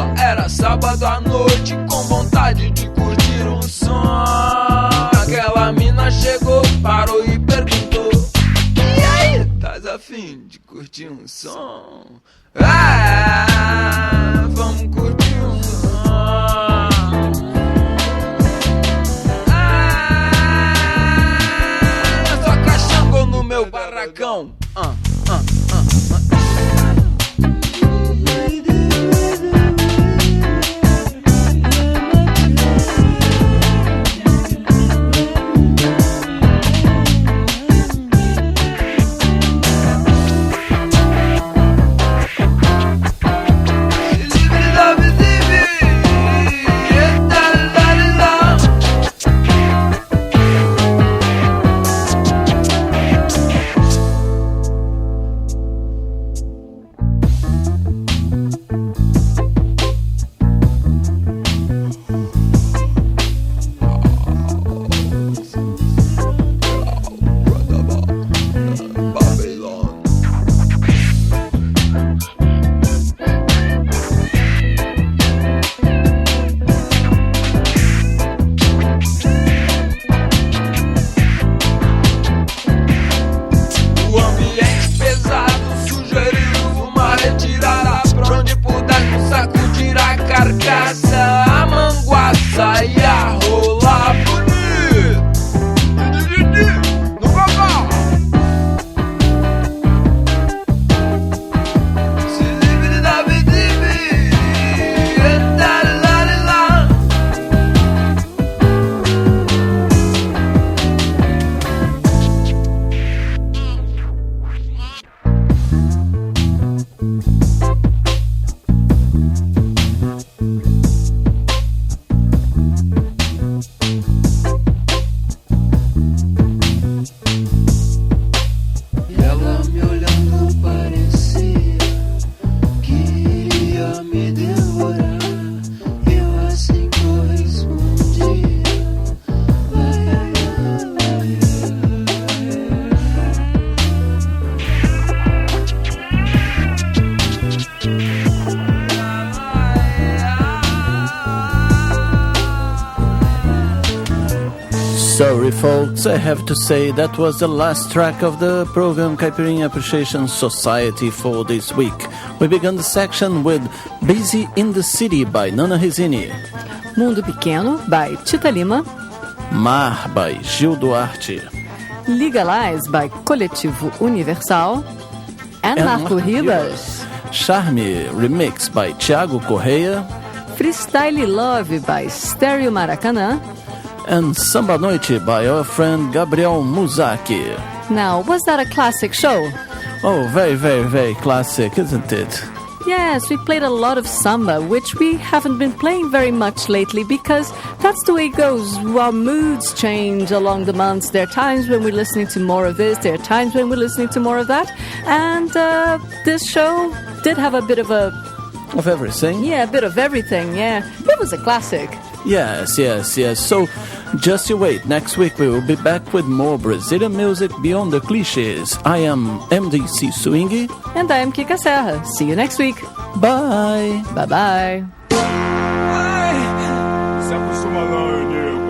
rua, era sábado à noite, com vontade de curtir um som. Aquela mina chegou, parou e perguntou: e aí, tás a fim de curtir um som? Ah, vamos curtir um som. Ah, toca Xangô no meu barracão. Sorry folks, I have to say that was the last track of the program Caipirinha Appreciation Society for this week. We began the section with Busy in the City by Nana Rezini, Mundo Pequeno by Tita Lima, Mar by Gil Duarte, Legalize by Coletivo Universal, and Marco Ribas, Charme Remix by Thiago Correia, Freestyle Love by Stereo Maracanã, and Samba Noite by our friend Gabriel Muzaki. Now, was that a classic show? Oh, very, very, very classic, isn't it? Yes, we played a lot of samba, which we haven't been playing very much lately because that's the way it goes. Our moods change along the months. There are times when we're listening to more of this, there are times when we're listening to more of that. And this show did have a bit of Of everything? Yeah, a bit of everything, yeah. It was a classic. Yes. So, just you wait. Next week we will be back with more Brazilian music beyond the cliches. I am MDC Swingy. And I am Kika Serra. See you next week. Bye. Bye-bye. Se acostuma não, eu digo.